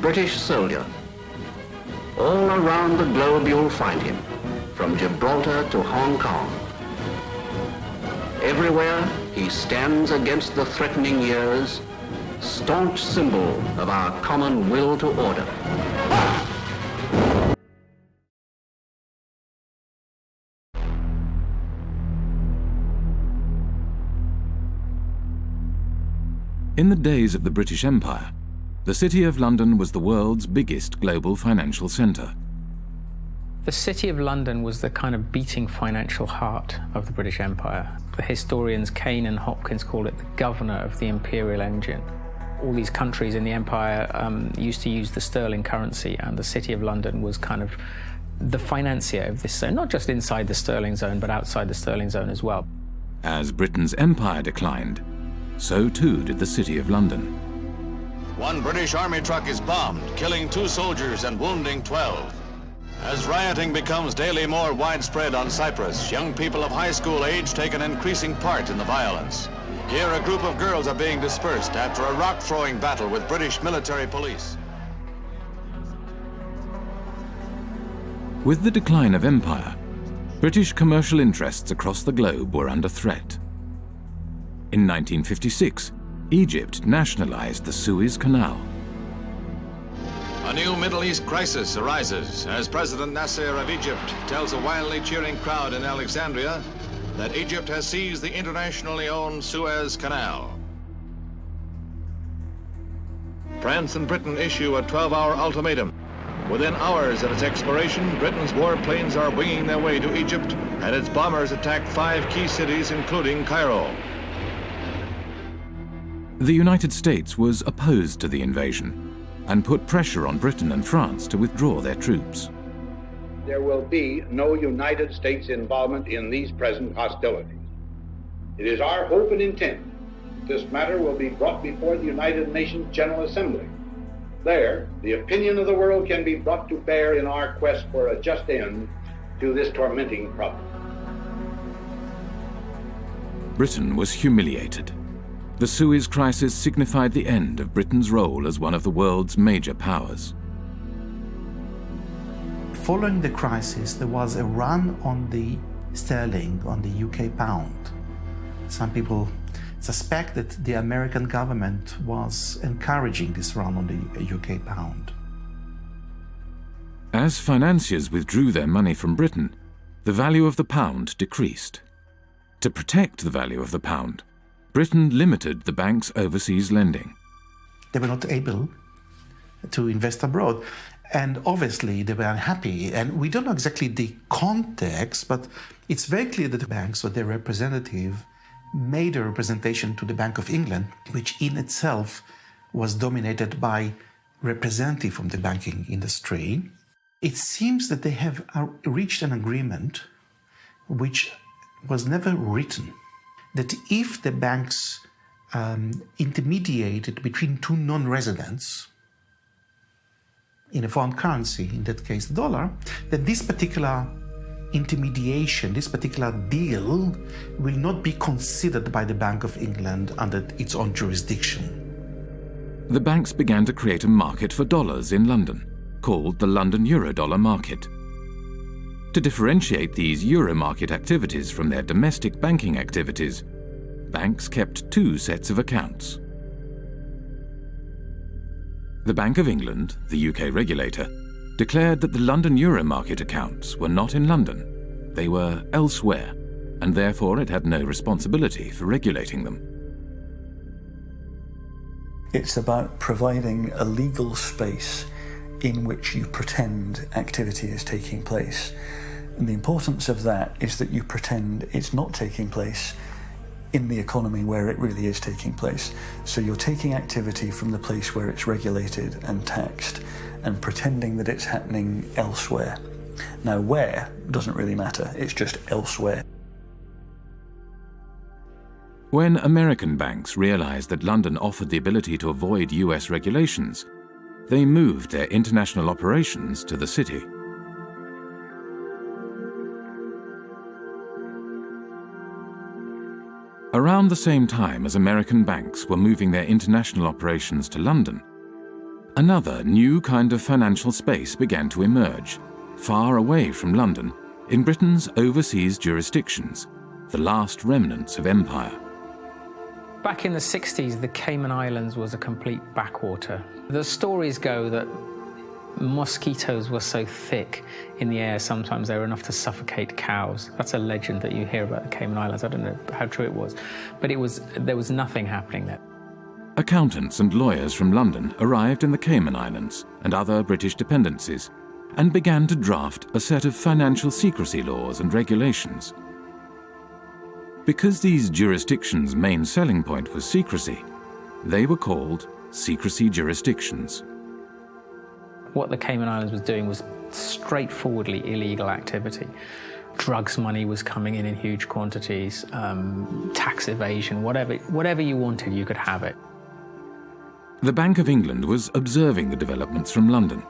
British soldier. All around the globe you'll find him, from Gibraltar to Hong Kong. Everywhere he stands against the threatening years, staunch symbol of our common will to order. In the days of the British Empire, the City of London was the world's biggest global financial centre. The City of London was the kind of beating financial heart of the British Empire. The historians Kane and Hopkins call it the governor of the imperial engine. All these countries in the empire used to use the sterling currency, and the City of London was kind of the financier of this zone, not just inside the sterling zone, but outside the sterling zone as well. As Britain's empire declined, so too did the City of London. One British Army truck is bombed, killing 2 soldiers and wounding 12. As rioting becomes daily more widespread on Cyprus, young people of high school age take an increasing part in the violence. Here, a group of girls are being dispersed after a rock-throwing battle with British military police. With the decline of empire, British commercial interests across the globe were under threat. In 1956, Egypt nationalized the Suez Canal. A new Middle East crisis arises as President Nasser of Egypt tells a wildly cheering crowd in Alexandria that Egypt has seized the internationally owned Suez Canal. France and Britain issue a 12-hour ultimatum. Within hours of its expiration, Britain's warplanes are winging their way to Egypt, and its bombers attack 5 key cities, including Cairo. The United States was opposed to the invasion and put pressure on Britain and France to withdraw their troops. There will be no United States involvement in these present hostilities. It is our hope and intent that this matter will be brought before the United Nations General Assembly. There, the opinion of the world can be brought to bear in our quest for a just end to this tormenting problem. Britain was humiliated. The Suez Crisis signified the end of Britain's role as one of the world's major powers. Following the crisis, there was a run on the sterling, on the UK pound. Some people suspect that the American government was encouraging this run on the UK pound. As financiers withdrew their money from Britain, the value of the pound decreased. To protect the value of the pound, Britain limited the bank's overseas lending. They were not able to invest abroad, and obviously they were unhappy. And we don't know exactly the context, but it's very clear that the banks or their representative made a representation to the Bank of England, which in itself was dominated by representatives from the banking industry. It seems that they have reached an agreement which was never written, that if the banks intermediated between 2 non-residents in a foreign currency, in that case the dollar, then this particular intermediation, this particular deal will not be considered by the Bank of England under its own jurisdiction. The banks began to create a market for dollars in London, called the London Eurodollar market. To differentiate these euro market activities from their domestic banking activities, banks kept 2 sets of accounts. The Bank of England, the UK regulator, declared that the London euro market accounts were not in London. They were elsewhere, and therefore it had no responsibility for regulating them. It's about providing a legal space in which you pretend activity is taking place. And the importance of that is that you pretend it's not taking place in the economy where it really is taking place. So you're taking activity from the place where it's regulated and taxed and pretending that it's happening elsewhere. Now, where doesn't really matter, it's just elsewhere. When American banks realized that London offered the ability to avoid US regulations, they moved their international operations to the city. Around the same time as American banks were moving their international operations to London, Another new kind of financial space began to emerge, far away from London, in Britain's overseas jurisdictions, the last remnants of empire. Back in the 60s, the Cayman Islands was a complete backwater. The stories go that mosquitoes were so thick in the air, sometimes they were enough to suffocate cows. That's a legend that you hear about the Cayman Islands. I don't know how true it was, but there was nothing happening there. Accountants and lawyers from London arrived in the Cayman Islands and other British dependencies and began to draft a set of financial secrecy laws and regulations. Because these jurisdictions' main selling point was secrecy, they were called secrecy jurisdictions. What the Cayman Islands was doing was straightforwardly illegal activity. Drugs money was coming in huge quantities, tax evasion, whatever you wanted, you could have it. The Bank of England was observing the developments from London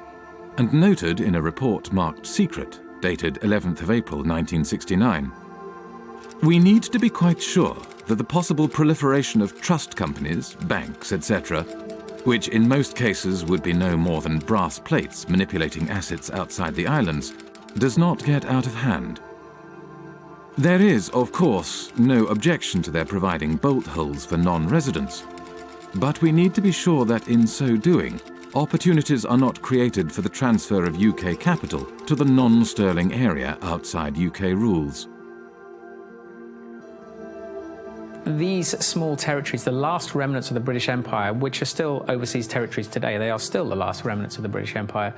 and noted in a report marked secret, dated 11th of April 1969, "We need to be quite sure that the possible proliferation of trust companies, banks, etc., which in most cases would be no more than brass plates manipulating assets outside the islands, does not get out of hand. There is, of course, no objection to their providing bolt holes for non-residents, but we need to be sure that in so doing, opportunities are not created for the transfer of UK capital to the non-sterling area outside UK rules." These small territories, the last remnants of the British Empire, which are still overseas territories today, they are still the last remnants of the British Empire.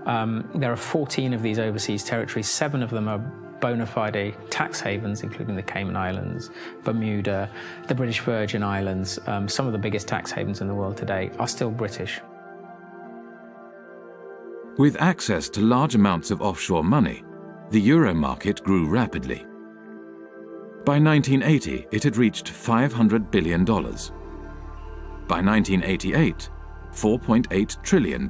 There are 14 of these overseas territories. 7 of them are bona fide tax havens, including the Cayman Islands, Bermuda, the British Virgin Islands. Some of the biggest tax havens in the world today are still British. With access to large amounts of offshore money, the euro market grew rapidly. By 1980, it had reached $500 billion. By 1988, $4.8 trillion.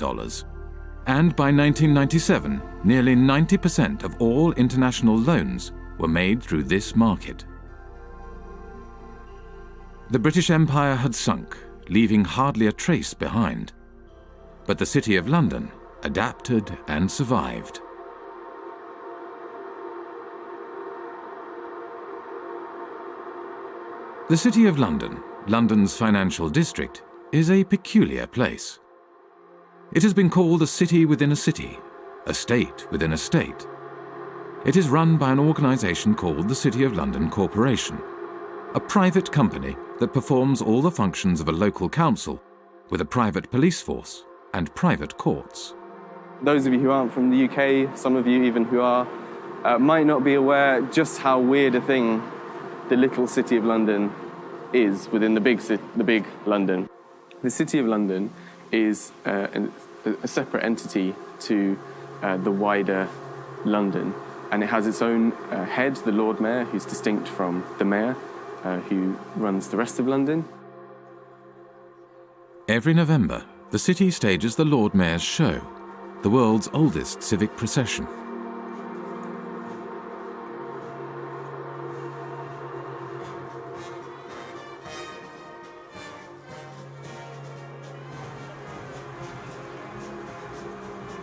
And by 1997, nearly 90% of all international loans were made through this market. The British Empire had sunk, leaving hardly a trace behind. But the City of London adapted and survived. The City of London, London's financial district, is a peculiar place. It has been called a city within a city, a state within a state. It is run by an organisation called the City of London Corporation, a private company that performs all the functions of a local council with a private police force and private courts. Those of you who aren't from the UK, some of you even who are, might not be aware just how weird a thing the little City of London is within the big London. The City of London is a separate entity to the wider London, and it has its own head, the Lord Mayor, who's distinct from the Mayor, who runs the rest of London. Every November, the city stages the Lord Mayor's Show, the world's oldest civic procession.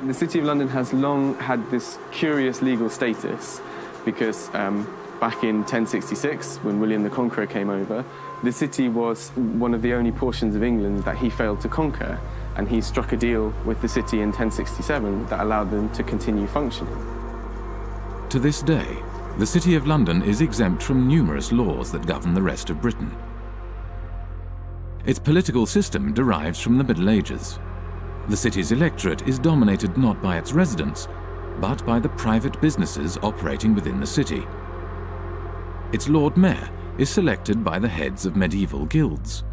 The City of London has long had this curious legal status because back in 1066, when William the Conqueror came over, the city was one of the only portions of England that he failed to conquer, and he struck a deal with the city in 1067 that allowed them to continue functioning. To this day, the City of London is exempt from numerous laws that govern the rest of Britain. Its political system derives from the Middle Ages. The city's electorate is dominated not by its residents, but by the private businesses operating within the city. Its Lord Mayor is selected by the heads of medieval guilds.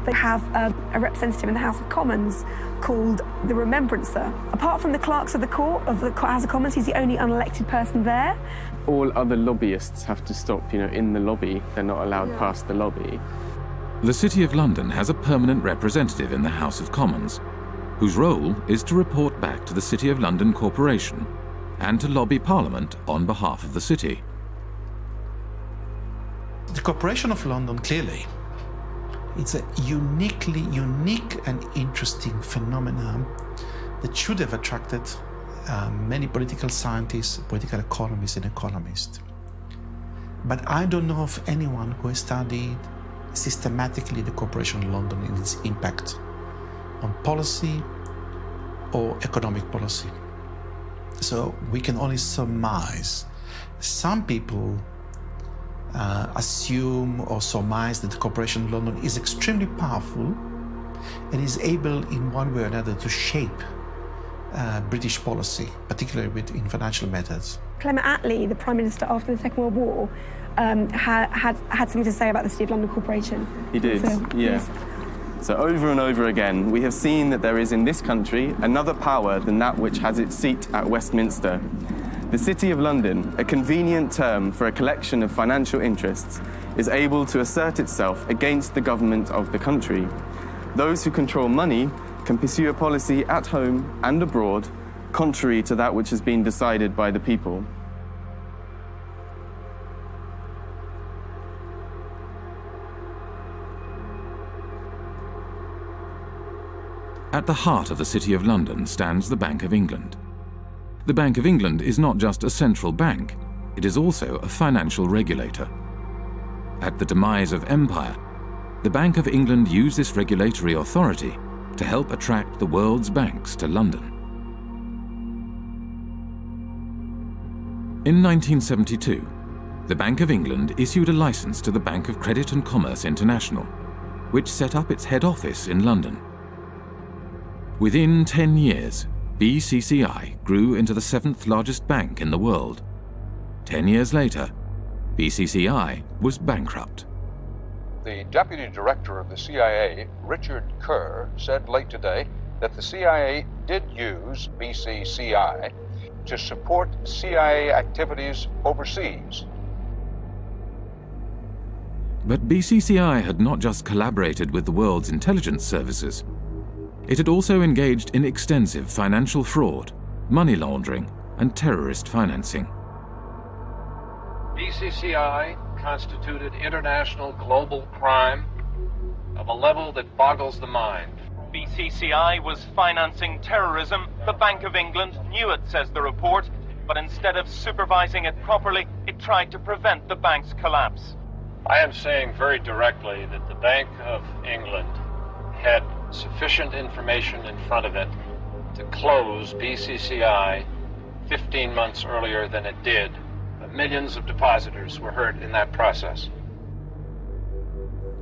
They have a representative in the House of Commons called the Remembrancer. Apart from the clerks of the court of the House of Commons, he's the only unelected person there. All other lobbyists have to stop, in the lobby. They're not allowed past the lobby. The City of London has a permanent representative in the House of Commons, whose role is to report back to the City of London Corporation and to lobby Parliament on behalf of the city. The Corporation of London clearly It's a unique and interesting phenomenon that should have attracted many political scientists, political economists, and economists. But I don't know of anyone who has studied systematically the Corporation of London and its impact on policy or economic policy. So we can only surmise. Some people assume or surmise that the Corporation of London is extremely powerful and is able in one way or another to shape British policy, particularly in financial matters. Clement Attlee, the Prime Minister after the Second World War, had something to say about the City of London Corporation. He did, So, yes. So over and over again, we have seen that there is in this country another power than that which has its seat at Westminster. The City of London, a convenient term for a collection of financial interests, is able to assert itself against the government of the country. Those who control money can pursue a policy at home and abroad contrary to that which has been decided by the people. At the heart of the City of London stands the Bank of England. The Bank of England is not just a central bank, it is also a financial regulator. At the demise of empire, the Bank of England used this regulatory authority to help attract the world's banks to London. In 1972, the Bank of England issued a license to the Bank of Credit and Commerce International, which set up its head office in London. Within 10 years, BCCI grew into the 7th largest bank in the world. 10 years later, BCCI was bankrupt. The deputy director of the CIA, Richard Kerr, said late today that the CIA did use BCCI to support CIA activities overseas. But BCCI had not just collaborated with the world's intelligence services. It had also engaged in extensive financial fraud, money laundering, and terrorist financing. BCCI constituted international global crime of a level that boggles the mind. BCCI was financing terrorism. The Bank of England knew it, says the report, but instead of supervising it properly, it tried to prevent the bank's collapse. I am saying very directly that the Bank of England had sufficient information in front of it to close BCCI 15 months earlier than it did. Millions of depositors were hurt in that process.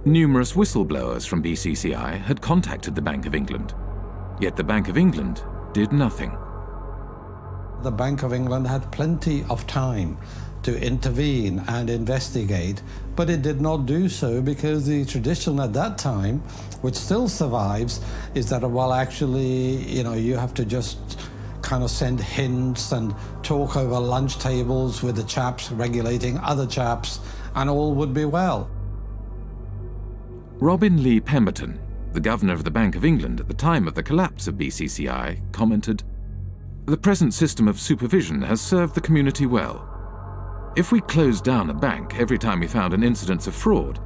Numerous whistleblowers from BCCI had contacted the Bank of England, yet the Bank of England did nothing. The Bank of England had plenty of time to intervene and investigate, but it did not do so because the tradition at that time, which still survives, is that, well, actually, you have to just kind of send hints and talk over lunch tables with the chaps regulating other chaps, and all would be well. Robin Lee Pemberton, the governor of the Bank of England at the time of the collapse of BCCI, commented, "The present system of supervision has served the community well. If we closed down a bank every time we found an incidence of fraud,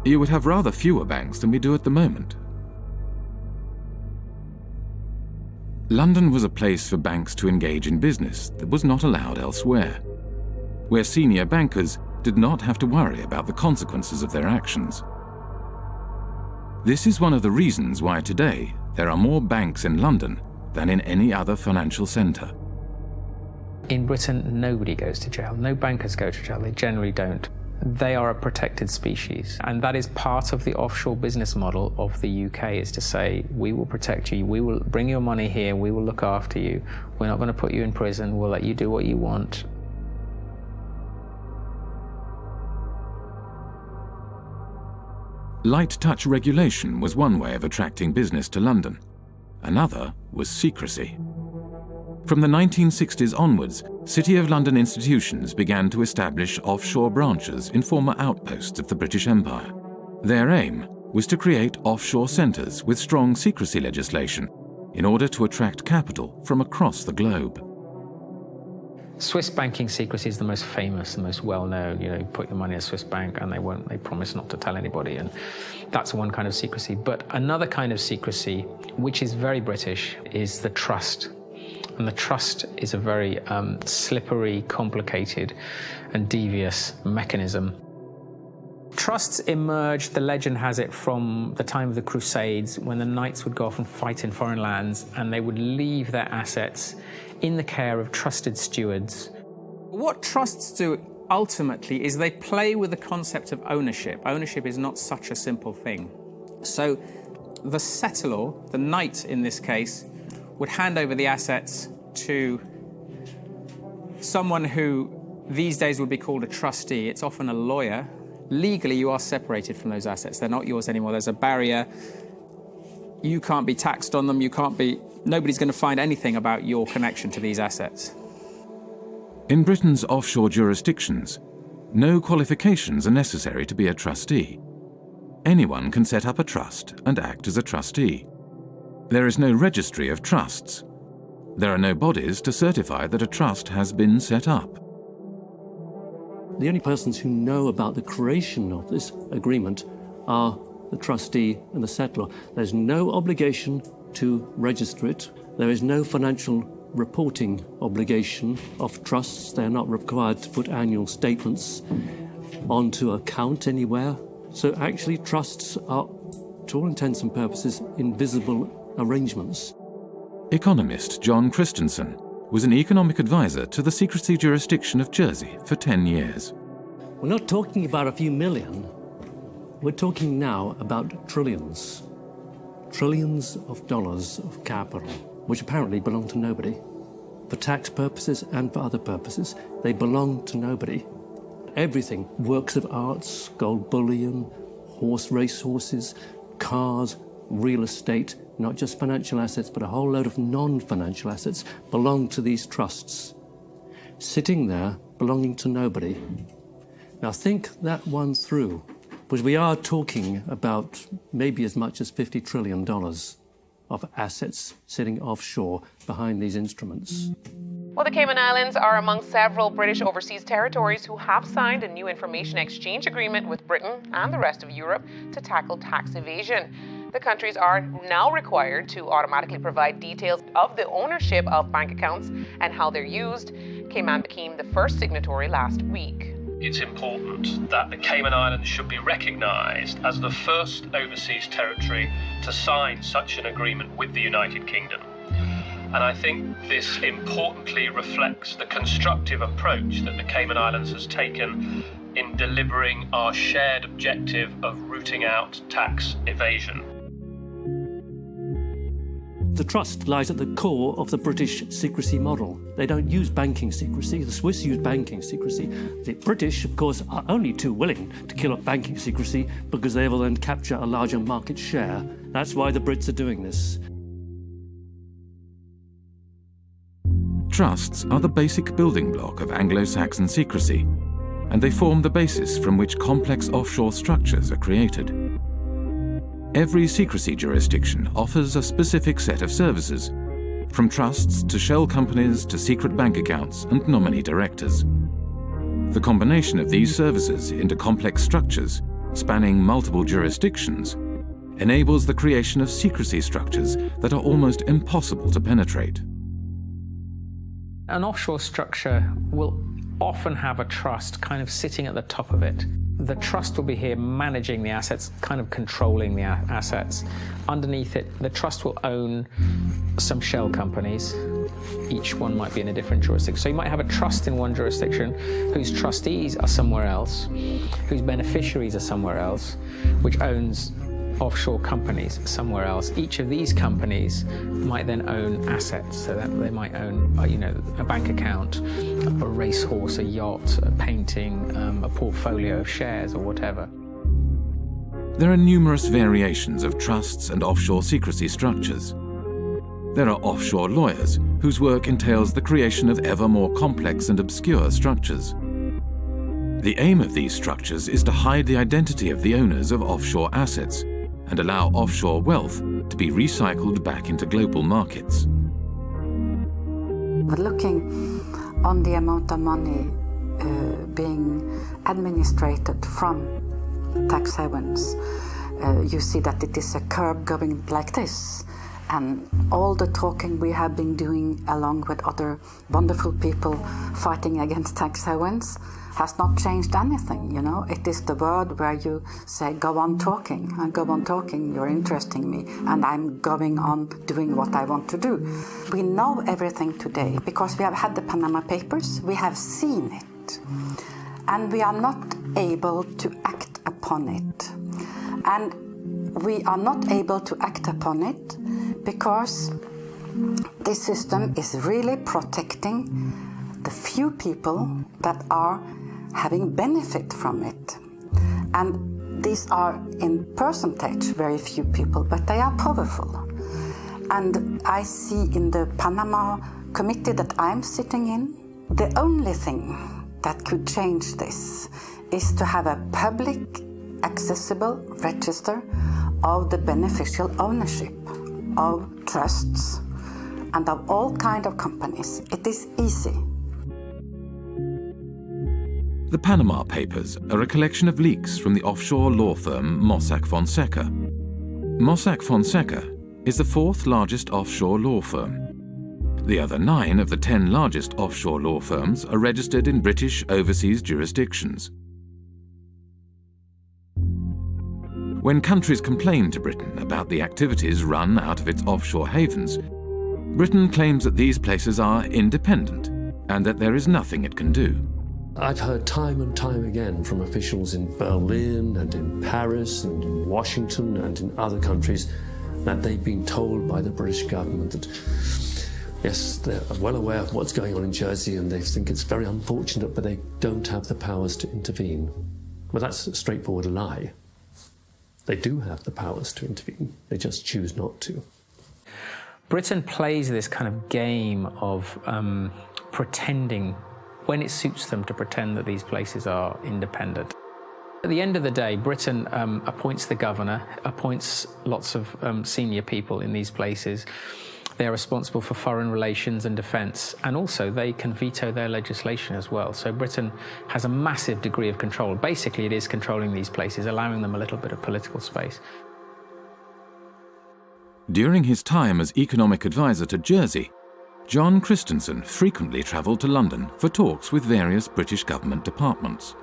you would have rather fewer banks than we do at the moment." London was a place for banks to engage in business that was not allowed elsewhere, where senior bankers did not have to worry about the consequences of their actions. This is one of the reasons why today there are more banks in London than in any other financial centre. In Britain, nobody goes to jail. No bankers go to jail. They generally don't. They are a protected species. And that is part of the offshore business model of the UK, is to say, we will protect you, we will bring your money here, we will look after you, we're not going to put you in prison, we'll let you do what you want. Light touch regulation was one way of attracting business to London. Another was secrecy. From the 1960s onwards, City of London institutions began to establish offshore branches in former outposts of the British Empire. Their aim was to create offshore centres with strong secrecy legislation in order to attract capital from across the globe. Swiss banking secrecy is the most famous, the most well-known. You put your money in a Swiss bank and they promise not to tell anybody, and that's one kind of secrecy. But another kind of secrecy, which is very British, is the trust. And the trust is a very slippery, complicated, and devious mechanism. Trusts emerged, the legend has it, from the time of the Crusades, when the knights would go off and fight in foreign lands, and they would leave their assets in the care of trusted stewards. What trusts do ultimately is they play with the concept of ownership. Ownership is not such a simple thing. So the settlor, the knight in this case, would hand over the assets to someone who these days would be called a trustee. It's often a lawyer. Legally, you are separated from those assets. They're not yours anymore. There's a barrier. You can't be taxed on them. Nobody's going to find anything about your connection to these assets. In Britain's offshore jurisdictions, no qualifications are necessary to be a trustee. Anyone can set up a trust and act as a trustee. There is no registry of trusts. There are no bodies to certify that a trust has been set up. The only persons who know about the creation of this agreement are the trustee and the settlor. There's no obligation to register it. There is no financial reporting obligation of trusts. They're not required to put annual statements onto account anywhere. So actually trusts are, to all intents and purposes, invisible arrangements. Economist John Christensen was an economic advisor to the secrecy jurisdiction of Jersey for 10 years. We're not talking about a few million. We're talking now about trillions. Trillions of dollars of capital, which apparently belong to nobody. For tax purposes and for other purposes, they belong to nobody. Everything, works of arts, gold bullion, racehorses, cars, real estate, not just financial assets, but a whole load of non-financial assets belong to these trusts, sitting there belonging to nobody. Now think that one through, because we are talking about maybe as much as $50 trillion of assets sitting offshore behind these instruments. Well, the Cayman Islands are among several British overseas territories who have signed a new information exchange agreement with Britain and the rest of Europe to tackle tax evasion. The countries are now required to automatically provide details of the ownership of bank accounts and how they're used. Cayman became the first signatory last week. It's important that the Cayman Islands should be recognised as the first overseas territory to sign such an agreement with the United Kingdom. And I think this importantly reflects the constructive approach that the Cayman Islands has taken in delivering our shared objective of rooting out tax evasion. The trust lies at the core of the British secrecy model. They don't use banking secrecy. The Swiss use banking secrecy. The British, of course, are only too willing to kill off banking secrecy because they will then capture a larger market share. That's why the Brits are doing this. Trusts are the basic building block of Anglo-Saxon secrecy, and they form the basis from which complex offshore structures are created. Every secrecy jurisdiction offers a specific set of services, from trusts to shell companies to secret bank accounts and nominee directors. The combination of these services into complex structures, spanning multiple jurisdictions, enables the creation of secrecy structures that are almost impossible to penetrate. An offshore structure will often have a trust kind of sitting at the top of it. The trust will be here managing the assets, kind of controlling the assets. Underneath it, the trust will own some shell companies. Each one might be in a different jurisdiction. So you might have a trust in one jurisdiction whose trustees are somewhere else, whose beneficiaries are somewhere else, which owns offshore companies somewhere else. Each of these companies might then own assets, so that they might own, a bank account, a racehorse, a yacht, a painting, a portfolio of shares or whatever. There are numerous variations of trusts and offshore secrecy structures. There are offshore lawyers whose work entails the creation of ever more complex and obscure structures. The aim of these structures is to hide the identity of the owners of offshore assets and allow offshore wealth to be recycled back into global markets. But looking on the amount of money being administrated from tax havens, you see that it is a curve going like this. And all the talking we have been doing along with other wonderful people fighting against tax havens has not changed anything, you know. It is the word where you say, go on talking, you're interesting me, and I'm going on doing what I want to do. We know everything today because we have had the Panama Papers, we have seen it, and we are not able to act upon it. And we are not able to act upon it because this system is really protecting the few people that are having benefit from it. And these are in percentage very few people, but they are powerful. And I see in the Panama committee that I'm sitting in, the only thing that could change this is to have a public accessible register of the beneficial ownership of trusts and of all kinds of companies. It is easy. The Panama Papers are a collection of leaks from the offshore law firm Mossack Fonseca. Mossack Fonseca is the fourth largest offshore law firm. The other 9 of the 10 largest offshore law firms are registered in British overseas jurisdictions. When countries complain to Britain about the activities run out of its offshore havens, Britain claims that these places are independent and that there is nothing it can do. I've heard time and time again from officials in Berlin and in Paris and in Washington and in other countries that they've been told by the British government that, yes, they're well aware of what's going on in Jersey and they think it's very unfortunate, but they don't have the powers to intervene. Well, that's a straightforward lie. They do have the powers to intervene. They just choose not to. Britain plays this kind of game of pretending, when it suits them, to pretend that these places are independent. At the end of the day, Britain appoints the governor, appoints lots of senior people in these places. They're responsible for foreign relations and defence, and also they can veto their legislation as well. So Britain has a massive degree of control. Basically, it is controlling these places, allowing them a little bit of political space. During his time as economic advisor to Jersey, John Christensen frequently travelled to London for talks with various British government departments.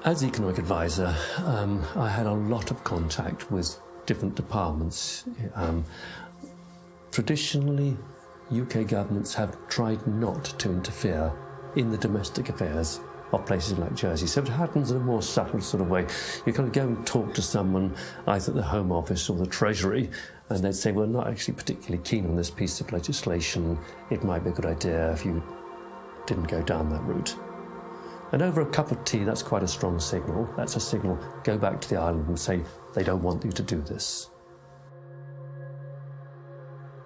As economic advisor, I had a lot of contact with different departments. Traditionally, UK governments have tried not to interfere in the domestic affairs of places like Jersey. So it happens in a more subtle sort of way. You kind of go and talk to someone, either at the Home Office or the Treasury, and they'd say, we're not actually particularly keen on this piece of legislation. It might be a good idea if you didn't go down that route. And over a cup of tea, that's quite a strong signal. That's a signal, go back to the island and say, they don't want you to do this.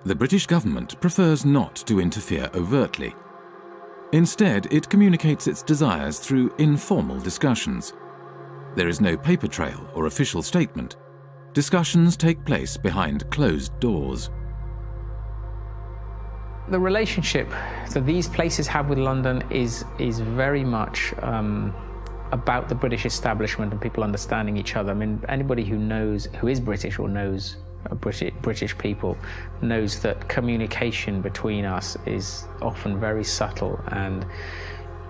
The British government prefers not to interfere overtly. Instead, it communicates its desires through informal discussions. There is no paper trail or official statement. Discussions take place behind closed doors. The relationship that these places have with London is very much about the British establishment and people understanding each other. I mean, anybody who is British or knows British people knows that communication between us is often very subtle, and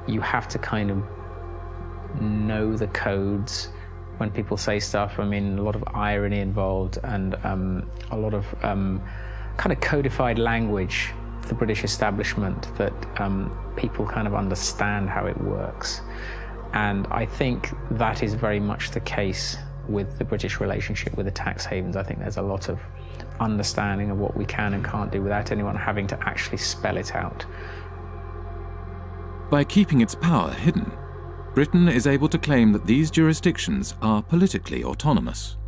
you have to kind of know the codes when people say stuff. I mean, a lot of irony involved and a lot of kind of codified language, the British establishment, that people kind of understand how it works. And I think that is very much the case with the British relationship with the tax havens. I think there's a lot of understanding of what we can and can't do without anyone having to actually spell it out. By keeping its power hidden, Britain is able to claim that these jurisdictions are politically autonomous.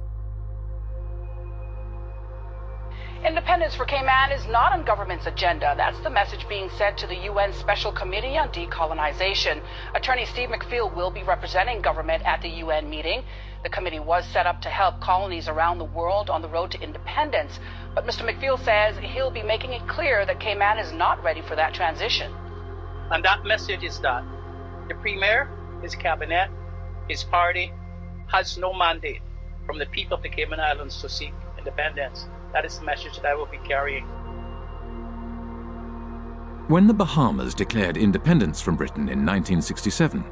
Independence for Cayman is not on government's agenda. That's the message being sent to the UN Special Committee on Decolonization. Attorney Steve McPhail will be representing government at the UN meeting. The committee was set up to help colonies around the world on the road to independence. But Mr. McPhail says he'll be making it clear that Cayman is not ready for that transition. And that message is that the Premier, his cabinet, his party has no mandate from the people of the Cayman Islands to seek independence. That is the message that I will be carrying. When the Bahamas declared independence from Britain in 1967,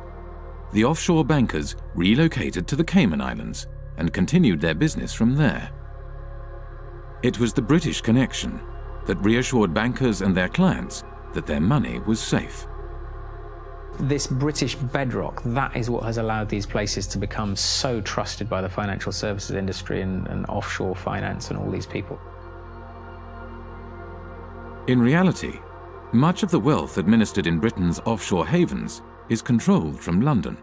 the offshore bankers relocated to the Cayman Islands and continued their business from there. It was the British connection that reassured bankers and their clients that their money was safe. This British bedrock, that is what has allowed these places to become so trusted by the financial services industry and offshore finance and all these people. In reality, much of the wealth administered in Britain's offshore havens is controlled from London.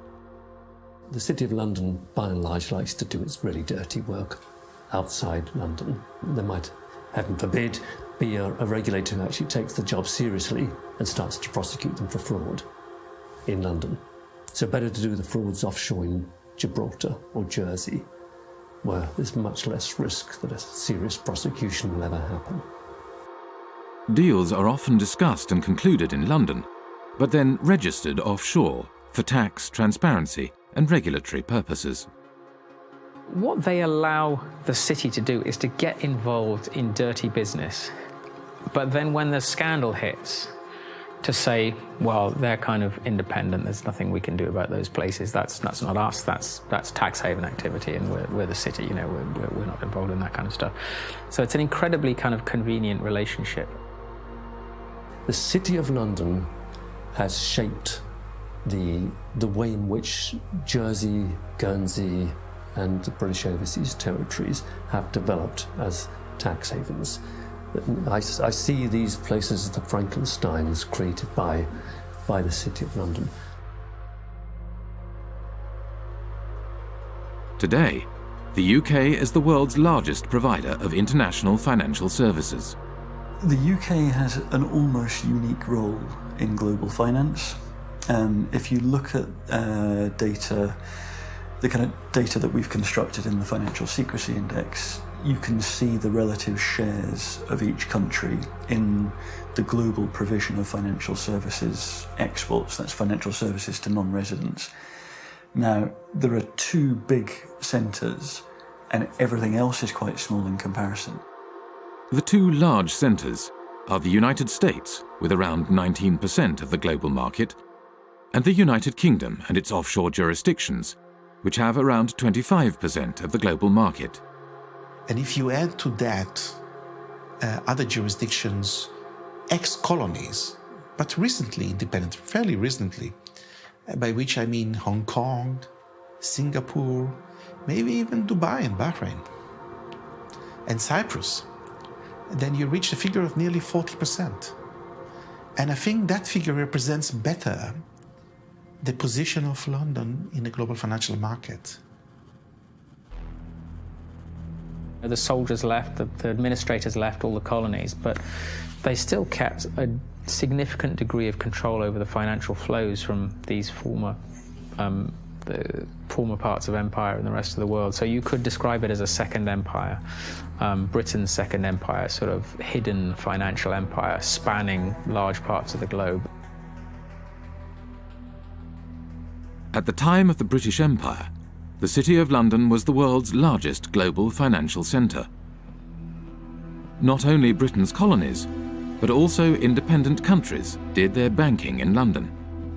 The City of London, by and large, likes to do its really dirty work outside London. There might, heaven forbid, be a regulator who actually takes the job seriously and starts to prosecute them for fraud in London. So better to do the frauds offshore in Gibraltar or Jersey, where there's much less risk that a serious prosecution will ever happen. Deals are often discussed and concluded in London, but then registered offshore for tax, transparency, and regulatory purposes. What they allow the city to do is to get involved in dirty business, but then when the scandal hits, to say, well, they're kind of independent, there's nothing we can do about those places, that's not us, that's tax haven activity, and we're the city, you know, we're not involved in that kind of stuff. So it's an incredibly kind of convenient relationship. The City of London has shaped the way in which Jersey, Guernsey, and the British Overseas Territories have developed as tax havens. I see these places as the Frankensteins created by the City of London. Today, the UK is the world's largest provider of international financial services. The UK has an almost unique role in global finance. If you look at data, the kind of data that we've constructed in the Financial Secrecy Index, you can see the relative shares of each country in the global provision of financial services exports, that's financial services to non-residents. Now, there are two big centres, and everything else is quite small in comparison. The two large centres are the United States, with around 19% of the global market, and the United Kingdom and its offshore jurisdictions, which have around 25% of the global market. And if you add to that other jurisdictions, ex-colonies, but recently independent, fairly recently, by which I mean Hong Kong, Singapore, maybe even Dubai and Bahrain, and Cyprus, then you reach a figure of nearly 40%. And I think that figure represents better the position of London in the global financial market. The soldiers left, the administrators left, all the colonies, but they still kept a significant degree of control over the financial flows from these former parts of empire and the rest of the world. So you could describe it as a second empire, Britain's second empire, sort of hidden financial empire spanning large parts of the globe. At the time of the British Empire, the City of London was the world's largest global financial centre. Not only Britain's colonies, but also independent countries did their banking in London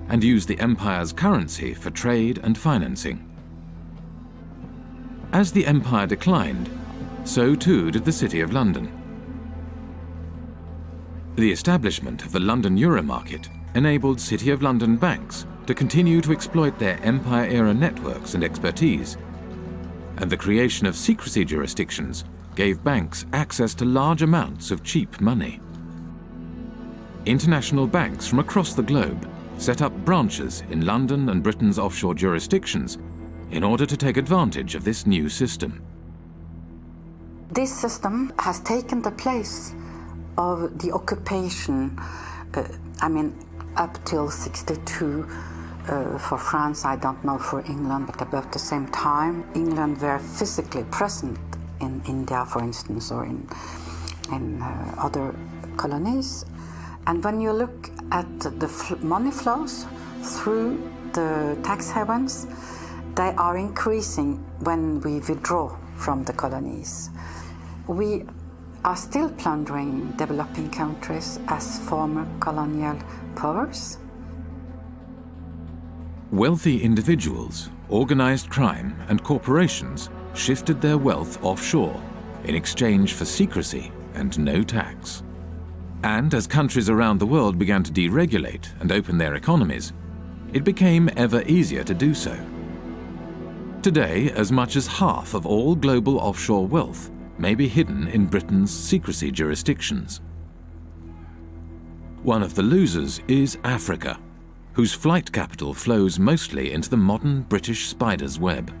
and used the empire's currency for trade and financing. As the empire declined, so too did the City of London. The establishment of the London Euro Market enabled City of London banks to continue to exploit their empire-era networks and expertise, and the creation of secrecy jurisdictions gave banks access to large amounts of cheap money. International banks from across the globe set up branches in London and Britain's offshore jurisdictions in order to take advantage of this new system. This system has taken the place of the occupation, up till 62. For France, I don't know for England, but about the same time, England were physically present in India, for instance, or in other colonies. And when you look at the money flows through the tax havens, they are increasing when we withdraw from the colonies. We are still plundering developing countries as former colonial powers. Wealthy individuals, organized crime, and corporations shifted their wealth offshore in exchange for secrecy and no tax. And as countries around the world began to deregulate and open their economies, it became ever easier to do so. Today, as much as half of all global offshore wealth may be hidden in Britain's secrecy jurisdictions. One of the losers is Africa, whose flight capital flows mostly into the modern British spider's web.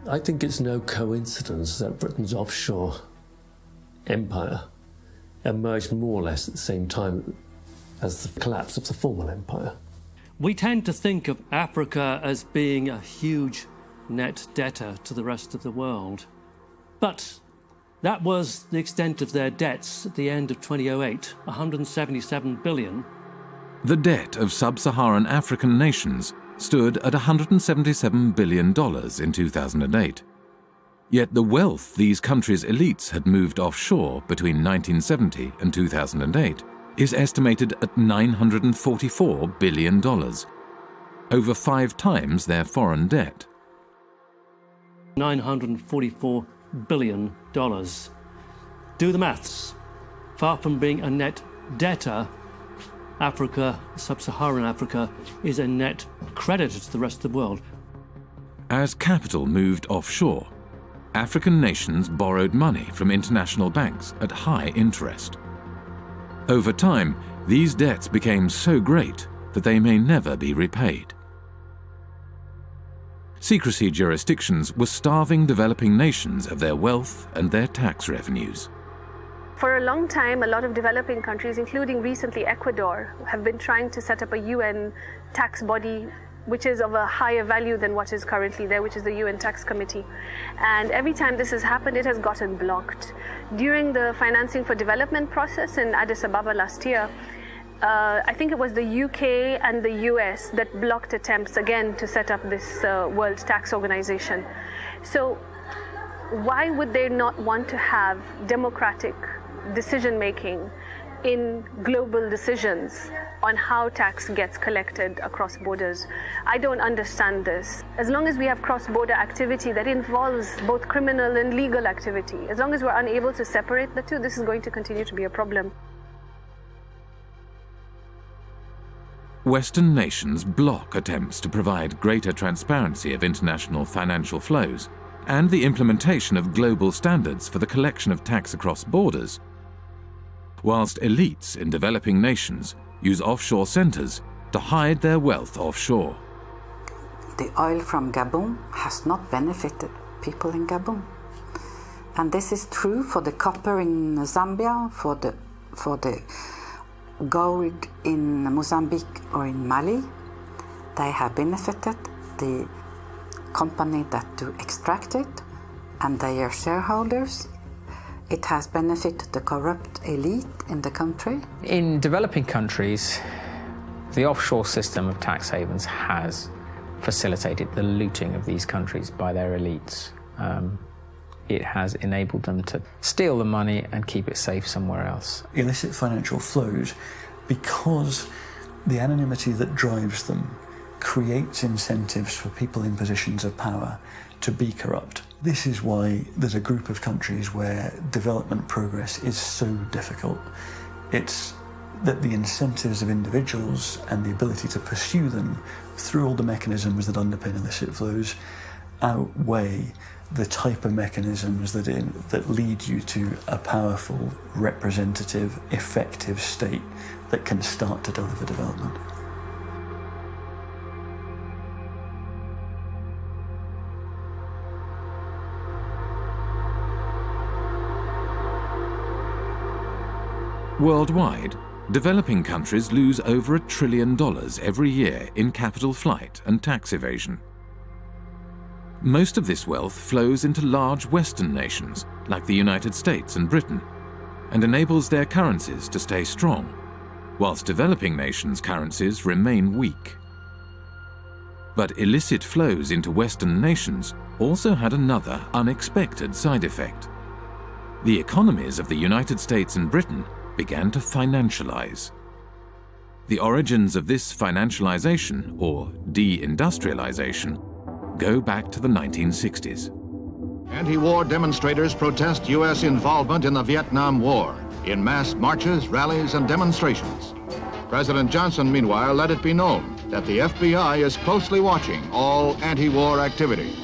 I think it's no coincidence that Britain's offshore empire emerged more or less at the same time as the collapse of the former empire. We tend to think of Africa as being a huge net debtor to the rest of the world. But that was the extent of their debts at the end of 2008, 177 billion. The debt of sub-Saharan African nations stood at $177 billion in 2008. Yet the wealth these countries' elites had moved offshore between 1970 and 2008 is estimated at $944 billion, over 5 times their foreign debt. $944 billion. Do the maths. Far from being a net debtor, Africa, sub-Saharan Africa, is a net creditor to the rest of the world. As capital moved offshore, African nations borrowed money from international banks at high interest. Over time, these debts became so great that they may never be repaid. Secrecy jurisdictions were starving developing nations of their wealth and their tax revenues. For a long time, a lot of developing countries, including recently Ecuador, have been trying to set up a UN tax body which is of a higher value than what is currently there, which is the UN Tax Committee. And every time this has happened, it has gotten blocked. During the financing for development process in Addis Ababa last year, I think it was the UK and the US that blocked attempts again to set up this World Tax Organization. So why would they not want to have democratic decision-making in global decisions on how tax gets collected across borders? I don't understand this. As long as we have cross-border activity that involves both criminal and legal activity, as long as we're unable to separate the two, this is going to continue to be a problem. Western nations block attempts to provide greater transparency of international financial flows and the implementation of global standards for the collection of tax across borders, whilst elites in developing nations use offshore centres to hide their wealth offshore. The oil from Gabon has not benefited people in Gabon. And this is true for the copper in Zambia, for the gold in Mozambique or in Mali. They have benefited the company that do extract it and their shareholders. It has benefited the corrupt elite in the country. In developing countries, the offshore system of tax havens has facilitated the looting of these countries by their elites. It has enabled them to steal the money and keep it safe somewhere else. Illicit financial flows, because the anonymity that drives them creates incentives for people in positions of power to be corrupt. This is why there's a group of countries where development progress is so difficult. It's that the incentives of individuals and the ability to pursue them through all the mechanisms that underpin illicit flows outweigh the type of mechanisms that lead you to a powerful, representative, effective state that can start to deliver development. Worldwide, developing countries lose over $1 trillion every year in capital flight and tax evasion. Most of this wealth flows into large Western nations like the United States and Britain, and enables their currencies to stay strong, whilst developing nations' currencies remain weak. But illicit flows into Western nations also had another unexpected side effect. The economies of the United States and Britain began to financialize. The origins of this financialization, or deindustrialization, go back to the 1960s. Anti-war demonstrators protest U.S. involvement in the Vietnam War in mass marches, rallies, and demonstrations. President Johnson, meanwhile, let it be known that the FBI is closely watching all anti-war activity.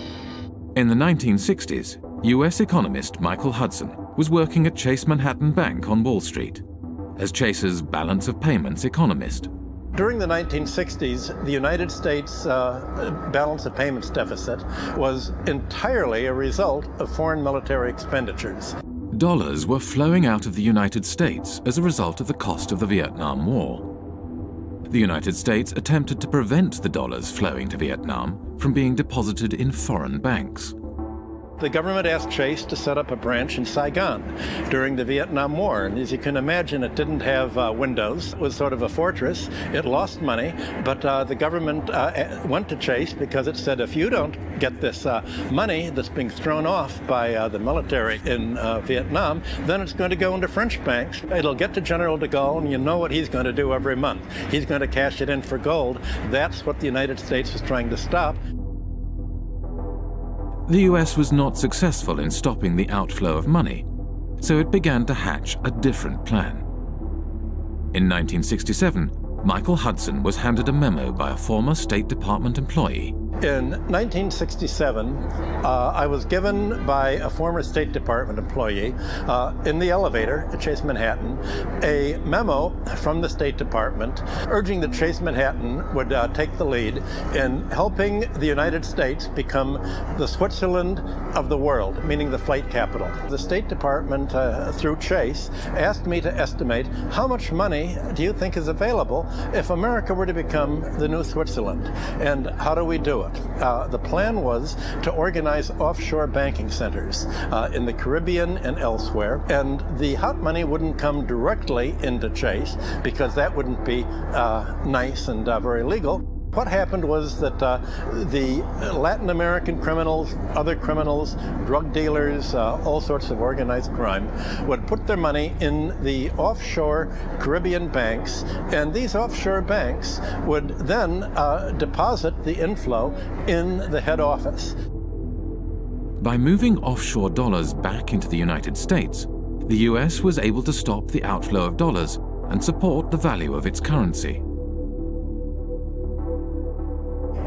In the 1960s, U.S. economist Michael Hudson was working at Chase Manhattan Bank on Wall Street as Chase's balance of payments economist. During the 1960s, the United States balance of payments deficit was entirely a result of foreign military expenditures. Dollars were flowing out of the United States as a result of the cost of the Vietnam War. The United States attempted to prevent the dollars flowing to Vietnam from being deposited in foreign banks. The government asked Chase to set up a branch in Saigon during the Vietnam War. And as you can imagine, it didn't have windows. It was sort of a fortress. It lost money, but the government went to Chase because it said, if you don't get this money that's being thrown off by the military in Vietnam, then it's going to go into French banks. It'll get to General de Gaulle, and you know what he's going to do every month. He's going to cash it in for gold. That's what the United States was trying to stop. The US was not successful in stopping the outflow of money, so it began to hatch a different plan. In 1967, Michael Hudson was handed a memo by a former State Department employee. In 1967, I was given by a former State Department employee in the elevator at Chase Manhattan a memo from the State Department urging that Chase Manhattan would take the lead in helping the United States become the Switzerland of the world, meaning the flight capital. The State Department, through Chase, asked me to estimate how much money do you think is available if America were to become the new Switzerland, and how do we do it? The plan was to organize offshore banking centers in the Caribbean and elsewhere, and the hot money wouldn't come directly into Chase because that wouldn't be nice and very legal. What happened was that the Latin American criminals, other criminals, drug dealers, all sorts of organized crime, would put their money in the offshore Caribbean banks, and these offshore banks would then deposit the inflow in the head office. By moving offshore dollars back into the United States, the US was able to stop the outflow of dollars and support the value of its currency.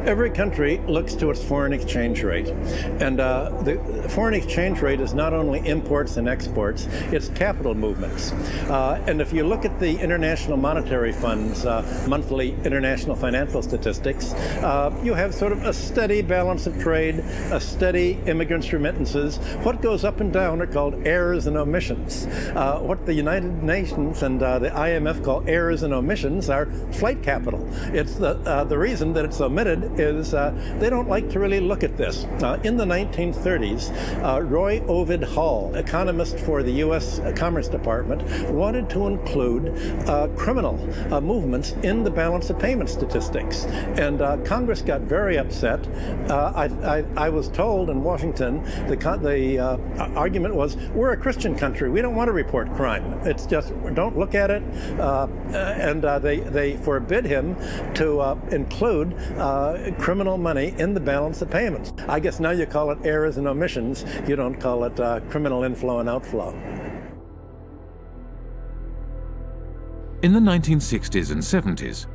Every country looks to its foreign exchange rate, and the foreign exchange rate is not only imports and exports, it's capital movements. And if you look at the International Monetary Fund's monthly international financial statistics, you have sort of a steady balance of trade, a steady immigrants' remittances. What goes up and down are called errors and omissions. What the United Nations and the IMF call errors and omissions are flight capital. It's the reason that it's omitted is they don't like to really look at this. In the 1930s, Roy Ovid Hall, economist for the U.S. Commerce Department, wanted to include criminal movements in the balance of payment statistics. And Congress got very upset. I was told in Washington, the argument was, we're a Christian country. We don't want to report crime. It's just, don't look at it. And they forbid him to include criminal money in the balance of payments. I guess now you call it errors and omissions. You don't call it criminal inflow and outflow. In the 1960s and 70s,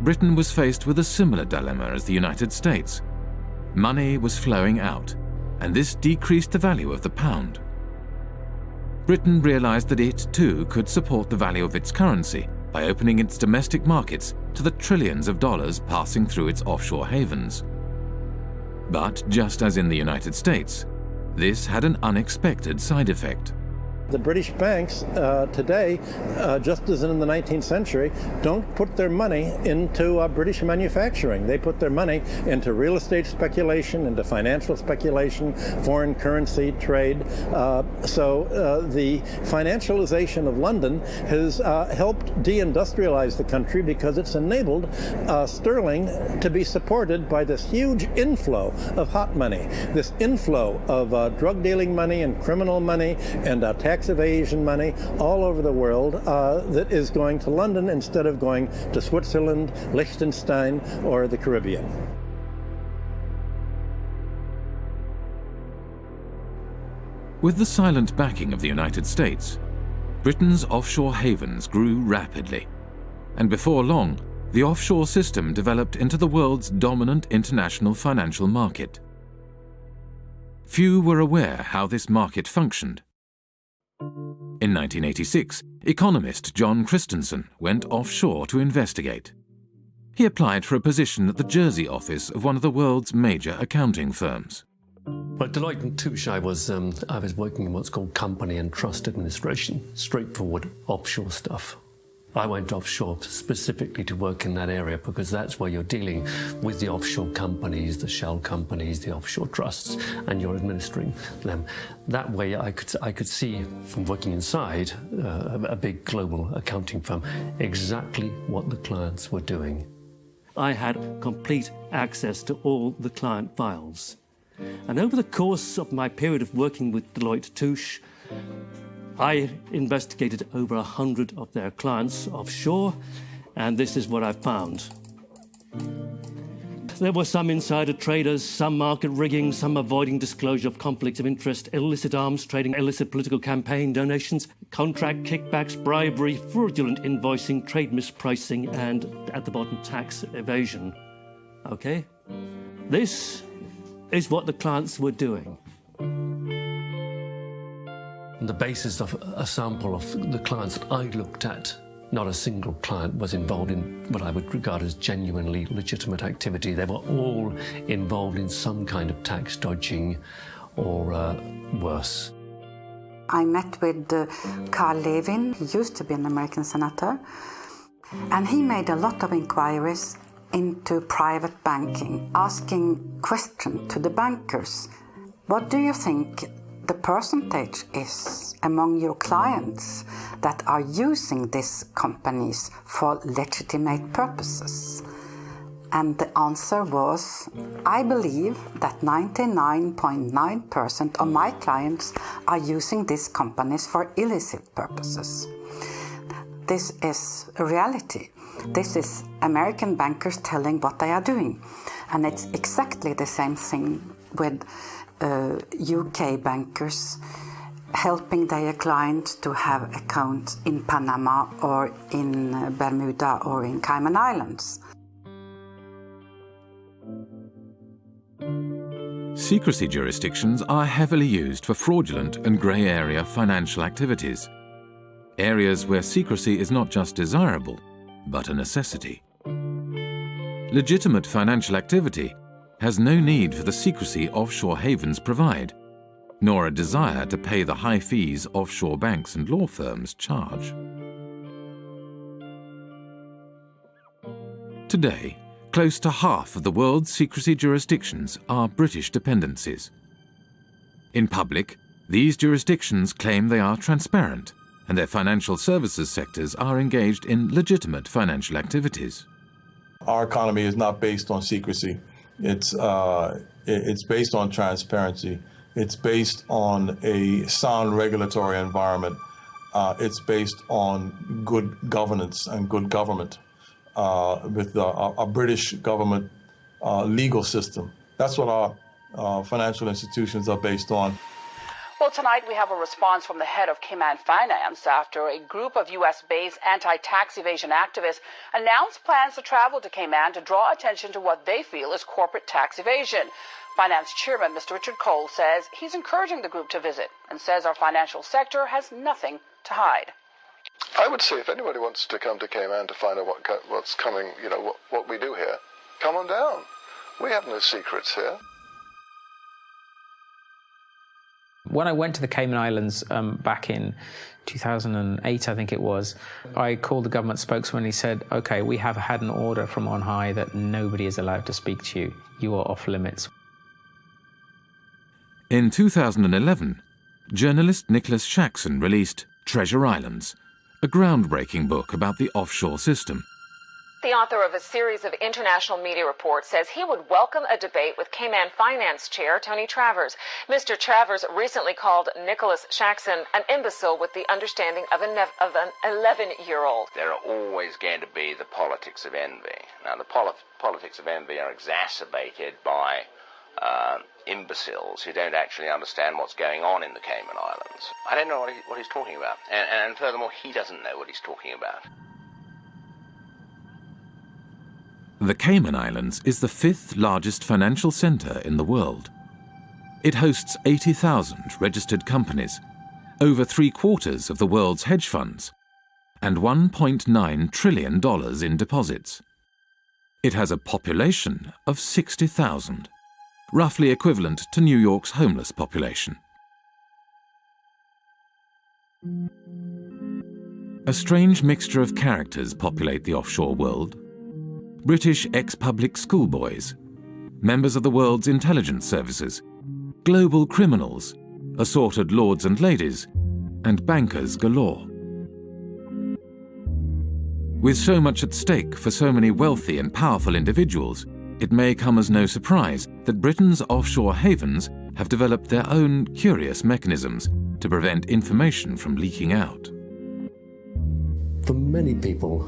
Britain was faced with a similar dilemma as the United States. Money was flowing out, and this decreased the value of the pound. Britain realized that it, too, could support the value of its currency by opening its domestic markets to the trillions of dollars passing through its offshore havens. But just as in the United States, this had an unexpected side effect. The British banks today, just as in the 19th century, don't put their money into British manufacturing. They put their money into real estate speculation, into financial speculation, foreign currency trade. So the financialization of London has helped deindustrialize the country because it's enabled sterling to be supported by this huge inflow of hot money, this inflow of drug dealing money and criminal money and tax evasion money all over the world that is going to London instead of going to Switzerland, Liechtenstein, or the Caribbean. With the silent backing of the United States, Britain's offshore havens grew rapidly, and before long, the offshore system developed into the world's dominant international financial market. Few were aware how this market functioned. In 1986, economist John Christensen went offshore to investigate. He applied for a position at the Jersey office of one of the world's major accounting firms. At Deloitte & Touche, I was working in what's called company and trust administration, straightforward offshore stuff. I went offshore specifically to work in that area because that's where you're dealing with the offshore companies, the shell companies, the offshore trusts, and you're administering them. That way I could see from working inside a big global accounting firm exactly what the clients were doing. I had complete access to all the client files. And over the course of my period of working with Deloitte & Touche, I investigated over 100 of their clients offshore, and this is what I found. There were some insider traders, some market rigging, some avoiding disclosure of conflicts of interest, illicit arms trading, illicit political campaign donations, contract kickbacks, bribery, fraudulent invoicing, trade mispricing, and, at the bottom, tax evasion. Okay? This is what the clients were doing. On the basis of a sample of the clients that I looked at, not a single client was involved in what I would regard as genuinely legitimate activity. They were all involved in some kind of tax dodging or worse. I met with Carl Levin. He used to be an American senator, and he made a lot of inquiries into private banking, asking questions to the bankers. What do you think the percentage is among your clients that are using these companies for legitimate purposes? And the answer was, I believe that 99.9% of my clients are using these companies for illicit purposes. This is a reality. This is American bankers telling what they are doing. And it's exactly the same thing with UK bankers helping their clients to have accounts in Panama or in Bermuda or in Cayman Islands. Secrecy jurisdictions are heavily used for fraudulent and grey area financial activities, areas where secrecy is not just desirable, but a necessity. Legitimate financial activity has no need for the secrecy offshore havens provide, nor a desire to pay the high fees offshore banks and law firms charge. Today, close to half of the world's secrecy jurisdictions are British dependencies. In public, these jurisdictions claim they are transparent and their financial services sectors are engaged in legitimate financial activities. Our economy is not based on secrecy. It's based on transparency. It's based on a sound regulatory environment. It's based on good governance and good government with a British government legal system. That's what our financial institutions are based on. Well, tonight we have a response from the head of Cayman Finance after a group of U.S.-based anti-tax evasion activists announced plans to travel to Cayman to draw attention to what they feel is corporate tax evasion. Finance Chairman Mr. Richard Cole says he's encouraging the group to visit and says our financial sector has nothing to hide. I would say if anybody wants to come to Cayman to find out what's coming, what we do here, come on down. We have no secrets here. When I went to the Cayman Islands back in 2008, I think it was, I called the government spokesman and he said, okay, we have had an order from on high that nobody is allowed to speak to you. You are off limits. In 2011, journalist Nicholas Shaxson released Treasure Islands, a groundbreaking book about the offshore system. The author of a series of international media reports says he would welcome a debate with Cayman Finance Chair Tony Travers. Mr. Travers recently called Nicholas Shaxson an imbecile with the understanding of an 11-year-old. There are always going to be the politics of envy. Now, the politics of envy are exacerbated by imbeciles who don't actually understand what's going on in the Cayman Islands. I don't know what he's talking about. And furthermore, he doesn't know what he's talking about. The Cayman Islands is the 5th largest financial centre in the world. It hosts 80,000 registered companies, over 3/4 of the world's hedge funds, and $1.9 trillion in deposits. It has a population of 60,000, roughly equivalent to New York's homeless population. A strange mixture of characters populate the offshore world. British ex-public schoolboys, members of the world's intelligence services, global criminals, assorted lords and ladies, and bankers galore. With so much at stake for so many wealthy and powerful individuals, it may come as no surprise that Britain's offshore havens have developed their own curious mechanisms to prevent information from leaking out. For many people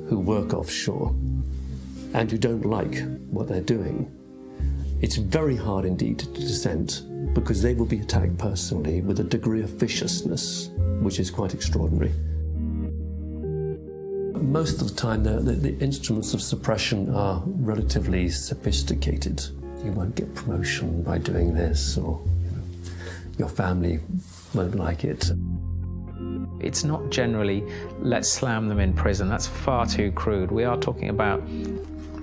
who work offshore and who don't like what they're doing, it's very hard indeed to dissent, because they will be attacked personally with a degree of viciousness which is quite extraordinary. Most of the time, the instruments of suppression are relatively sophisticated. You won't get promotion by doing this, or your family won't like it. It's not generally, let's slam them in prison. That's far too crude. We are talking about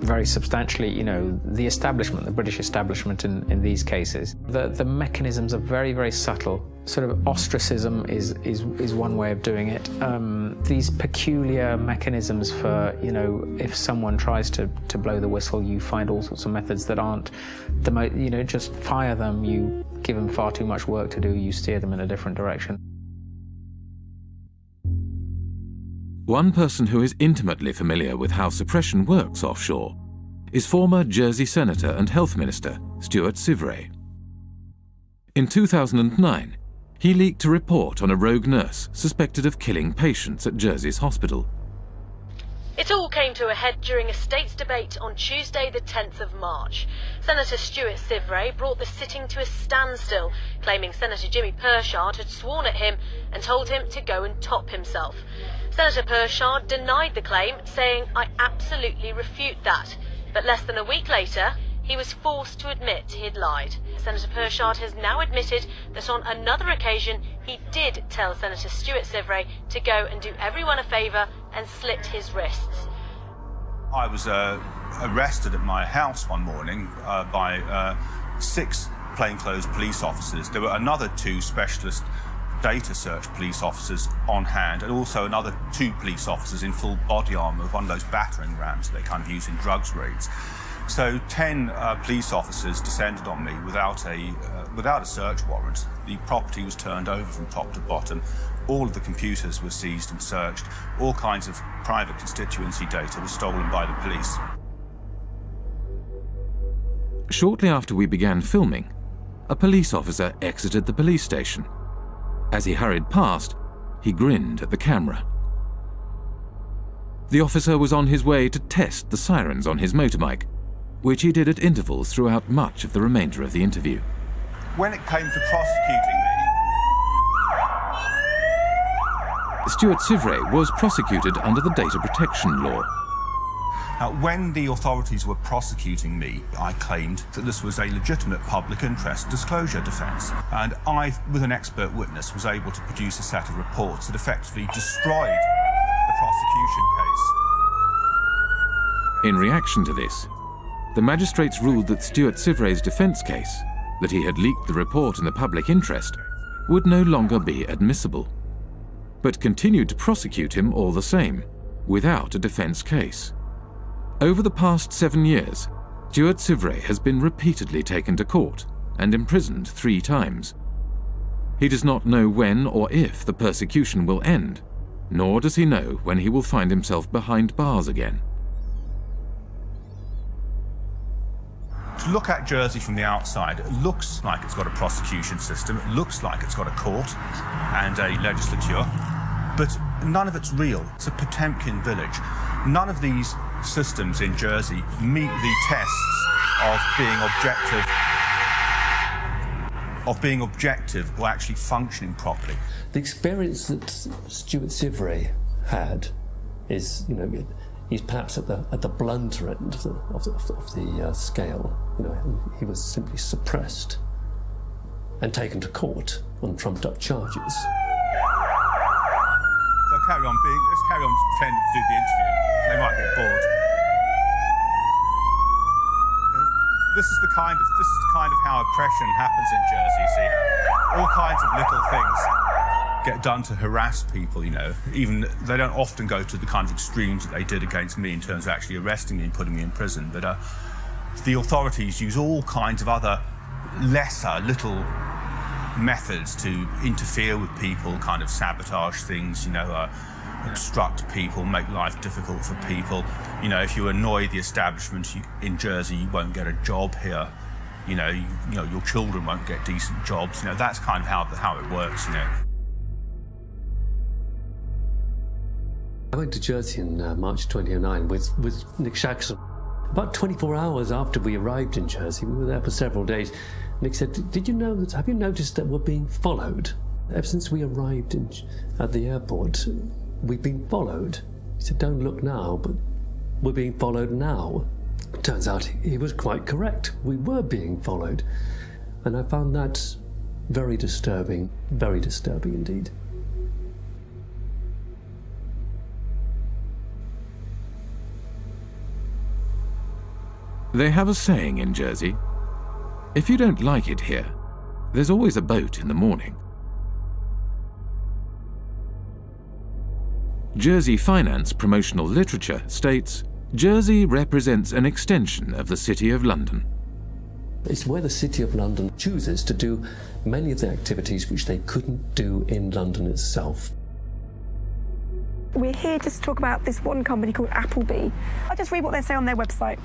very substantially, the establishment, the British establishment in these cases. The mechanisms are very, very subtle. Sort of ostracism is one way of doing it. These peculiar mechanisms for, if someone tries to blow the whistle, you find all sorts of methods that aren't just fire them. You give them far too much work to do. You steer them in a different direction. One person who is intimately familiar with how suppression works offshore is former Jersey Senator and Health Minister Stuart Sivray. In 2009, he leaked a report on a rogue nurse suspected of killing patients at Jersey's hospital. It all came to a head during a states debate on Tuesday the 10th of March. Senator Stuart Sivray brought the sitting to a standstill, claiming Senator Jimmy Pershard had sworn at him and told him to go and top himself. Senator Pershard denied the claim, saying, "I absolutely refute that." But less than a week later, he was forced to admit he had lied. Senator Pershard has now admitted that on another occasion he did tell Senator Stuart Sivray to go and do everyone a favour and slit his wrists. I was arrested at my house one morning by 6 plainclothes police officers. There were another 2 specialist data search police officers on hand, and also another 2 police officers in full body armour, one of those battering rams they kind of use in drugs raids. So 10 police officers descended on me without a search warrant. The property was turned over from top to bottom. All of the computers were seized and searched. All kinds of private constituency data was stolen by the police. Shortly after we began filming, a police officer exited the police station. As he hurried past, he grinned at the camera. The officer was on his way to test the sirens on his motorbike, which he did at intervals throughout much of the remainder of the interview. When it came to prosecuting me, Stuart Sivray was prosecuted under the data protection law. Now, when the authorities were prosecuting me, I claimed that this was a legitimate public interest disclosure defence, and I, with an expert witness, was able to produce a set of reports that effectively destroyed the prosecution case. In reaction to this, the magistrates ruled that Stuart Sivray's defence case that he had leaked the report in the public interest would no longer be admissible, but continued to prosecute him all the same, without a defence case. Over the past 7 years, Stuart Sivray has been repeatedly taken to court and imprisoned 3 times. He does not know when or if the persecution will end, nor does he know when he will find himself behind bars again. To look at Jersey from the outside, it looks like it's got a prosecution system, it looks like it's got a court and a legislature, but none of it's real. It's a Potemkin village. None of these systems in Jersey meet the tests of being objective or actually functioning properly. The experience that Stuart Sivray had is, he's perhaps at the blunter end of the scale. He was simply suppressed and taken to court on trumped-up charges. So let's carry on pretending to do the interview. They might get bored. This is the kind of how oppression happens in Jersey. You see, all kinds of little things get done to harass people. Even they don't often go to the kind of extremes that they did against me in terms of actually arresting me and putting me in prison. But the authorities use all kinds of other lesser little methods to interfere with people, kind of sabotage things. Obstruct people, make life difficult for people. If you annoy the establishment in Jersey, you won't get a job here. Your children won't get decent jobs. That's kind of how it works. I went to Jersey in March 2009 with Nick Shaxson. About 24 hours after we arrived in Jersey, we were there for several days. Nick said, have you noticed that we're being followed? Ever since we arrived at the airport, we've been followed. He said, don't look now, but we're being followed now. Turns out he was quite correct. We were being followed. And I found that very disturbing indeed. They have a saying in Jersey, if you don't like it here, there's always a boat in the morning. Jersey Finance promotional literature states, Jersey represents an extension of the City of London. It's where the City of London chooses to do many of the activities which they couldn't do in London itself. We're here just to talk about this one company called Appleby. I'll just read what they say on their website.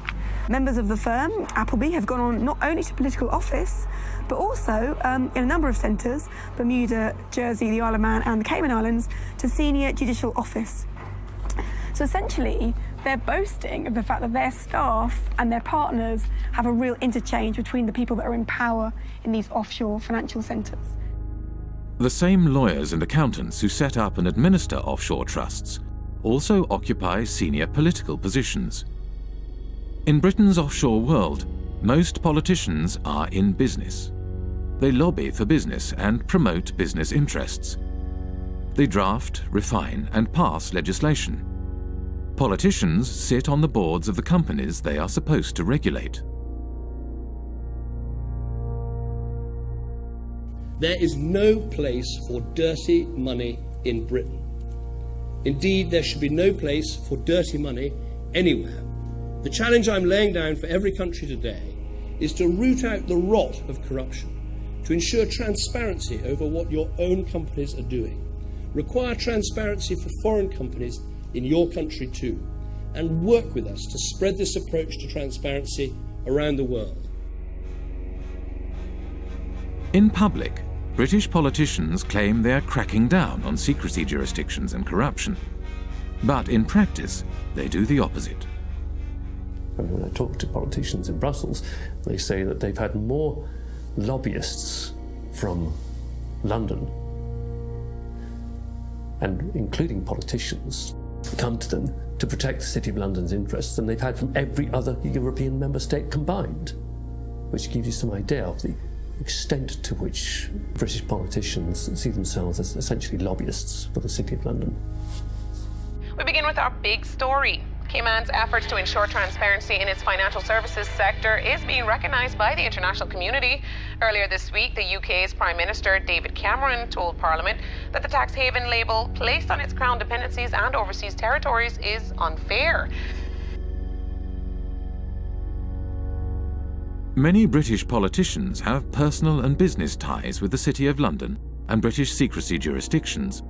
Members of the firm, Appleby, have gone on not only to political office, but also in a number of centres, Bermuda, Jersey, the Isle of Man and the Cayman Islands, to senior judicial office. So essentially, they're boasting of the fact that their staff and their partners have a real interchange between the people that are in power in these offshore financial centres. The same lawyers and accountants who set up and administer offshore trusts also occupy senior political positions. In Britain's offshore world, most politicians are in business. They lobby for business and promote business interests. They draft, refine, and pass legislation. Politicians sit on the boards of the companies they are supposed to regulate. There is no place for dirty money in Britain. Indeed, there should be no place for dirty money anywhere. The challenge I'm laying down for every country today is to root out the rot of corruption, to ensure transparency over what your own companies are doing, require transparency for foreign companies in your country too, and work with us to spread this approach to transparency around the world. In public, British politicians claim they are cracking down on secrecy jurisdictions and corruption. But in practice, they do the opposite. When I talk to politicians in Brussels, they say that they've had more lobbyists from London, and including politicians, come to them to protect the City of London's interests than they've had from every other European member state combined, which gives you some idea of the extent to which British politicians see themselves as essentially lobbyists for the City of London. We begin with our big story. Cayman's efforts to ensure transparency in its financial services sector is being recognised by the international community. Earlier this week, the UK's Prime Minister David Cameron told Parliament that the tax haven label placed on its crown dependencies and overseas territories is unfair. Many British politicians have personal and business ties with the City of London and British secrecy jurisdictions.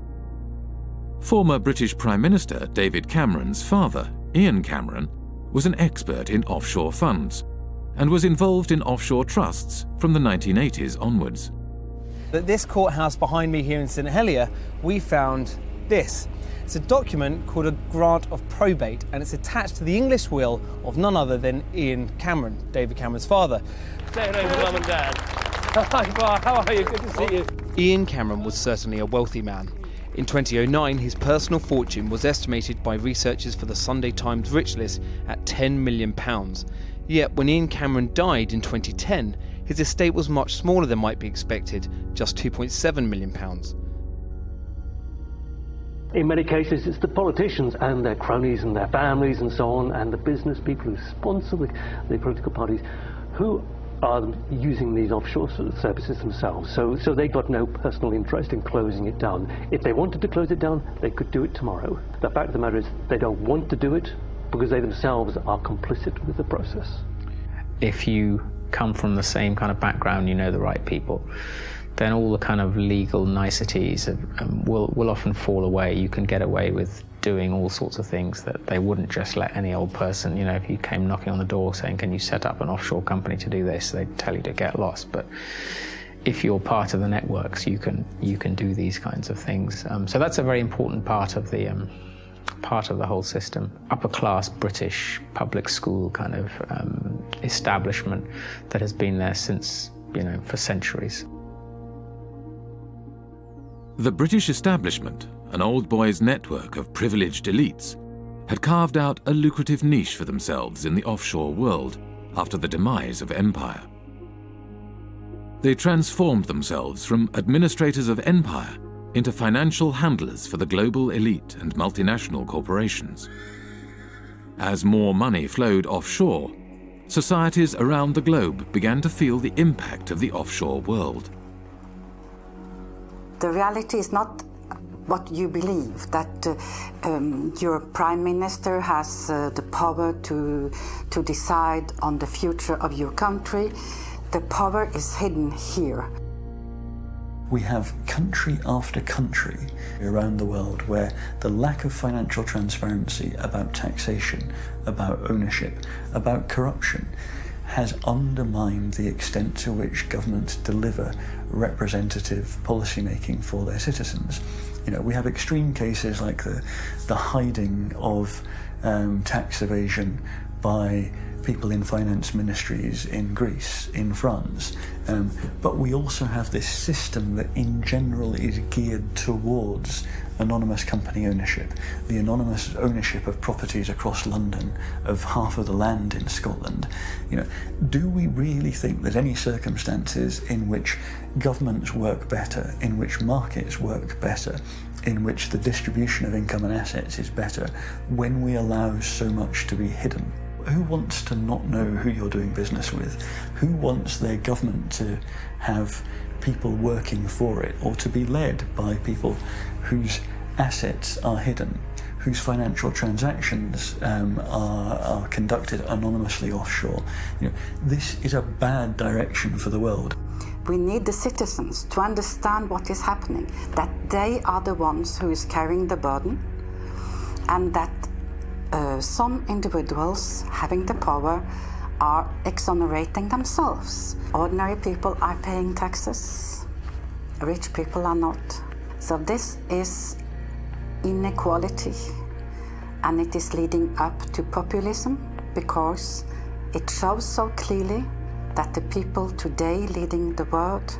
Former British Prime Minister David Cameron's father, Ian Cameron, was an expert in offshore funds and was involved in offshore trusts from the 1980s onwards. At this courthouse behind me here in St Helier, we found this. It's a document called a grant of probate, and it's attached to the English will of none other than Ian Cameron, David Cameron's father. Say hello to Mum and Dad. Hi, Bar, how are you? Good to see you. Ian Cameron was certainly a wealthy man. In 2009, his personal fortune was estimated by researchers for the Sunday Times Rich List at £10 million. Yet when Ian Cameron died in 2010, his estate was much smaller than might be expected, just £2.7 million. In many cases, it's the politicians and their cronies and their families and so on, and the business people who sponsor the political parties, who are using these offshore services themselves. So they've got no personal interest in closing it down. If they wanted to close it down, they could do it tomorrow. The fact of the matter is they don't want to do it because they themselves are complicit with the process. If you come from the same kind of background, you know the right people, then all the kind of legal niceties will often fall away. You can get away with doing all sorts of things that they wouldn't just let any old person, if you came knocking on the door saying, can you set up an offshore company to do this, they'd tell you to get lost. But if you're part of the networks, you can do these kinds of things. So that's a very important part of the whole system. Upper class British public school kind of establishment that has been there since, for centuries. The British establishment, an old boys' network of privileged elites, had carved out a lucrative niche for themselves in the offshore world after the demise of empire. They transformed themselves from administrators of empire into financial handlers for the global elite and multinational corporations. As more money flowed offshore, societies around the globe began to feel the impact of the offshore world. The reality is not what you believe, that your prime minister has the power to decide on the future of your country. The power is hidden here. We have country after country around the world where the lack of financial transparency about taxation, about ownership, about corruption has undermined the extent to which governments deliver representative policymaking for their citizens. We have extreme cases like the hiding of tax evasion by people in finance ministries in Greece, in France, but we also have this system that in general is geared towards anonymous company ownership, the anonymous ownership of properties across London, of half of the land in Scotland. Do we really think there's any circumstances in which governments work better, in which markets work better, in which the distribution of income and assets is better, when we allow so much to be hidden? Who wants to not know who you're doing business with? Who wants their government to have people working for it, or to be led by people whose assets are hidden, whose financial transactions are conducted anonymously offshore? This is a bad direction for the world. We need the citizens to understand what is happening, that they are the ones who is carrying the burden, and that some individuals having the power are exonerating themselves. Ordinary people are paying taxes, rich people are not. So this is inequality, and it is leading up to populism, because it shows so clearly that the people today leading the world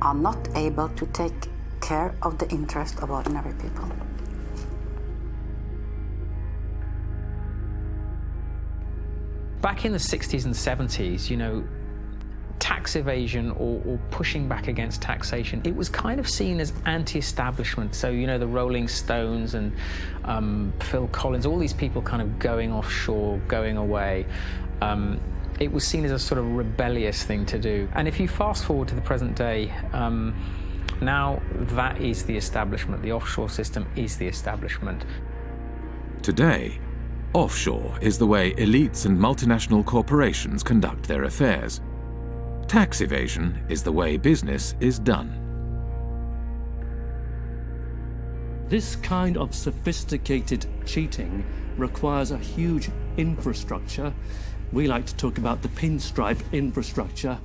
are not able to take care of the interest of ordinary people. Back in the 60s and 70s, tax evasion or pushing back against taxation, it was kind of seen as anti-establishment. So, you know, the Rolling Stones and Phil Collins, all these people kind of going offshore, going away. It was seen as a sort of rebellious thing to do. And if you fast forward to the present day, now that is the establishment. The offshore system is the establishment. Today, offshore is the way elites and multinational corporations conduct their affairs. Tax evasion is the way business is done. This kind of sophisticated cheating requires a huge infrastructure. We like to talk about the pinstripe infrastructure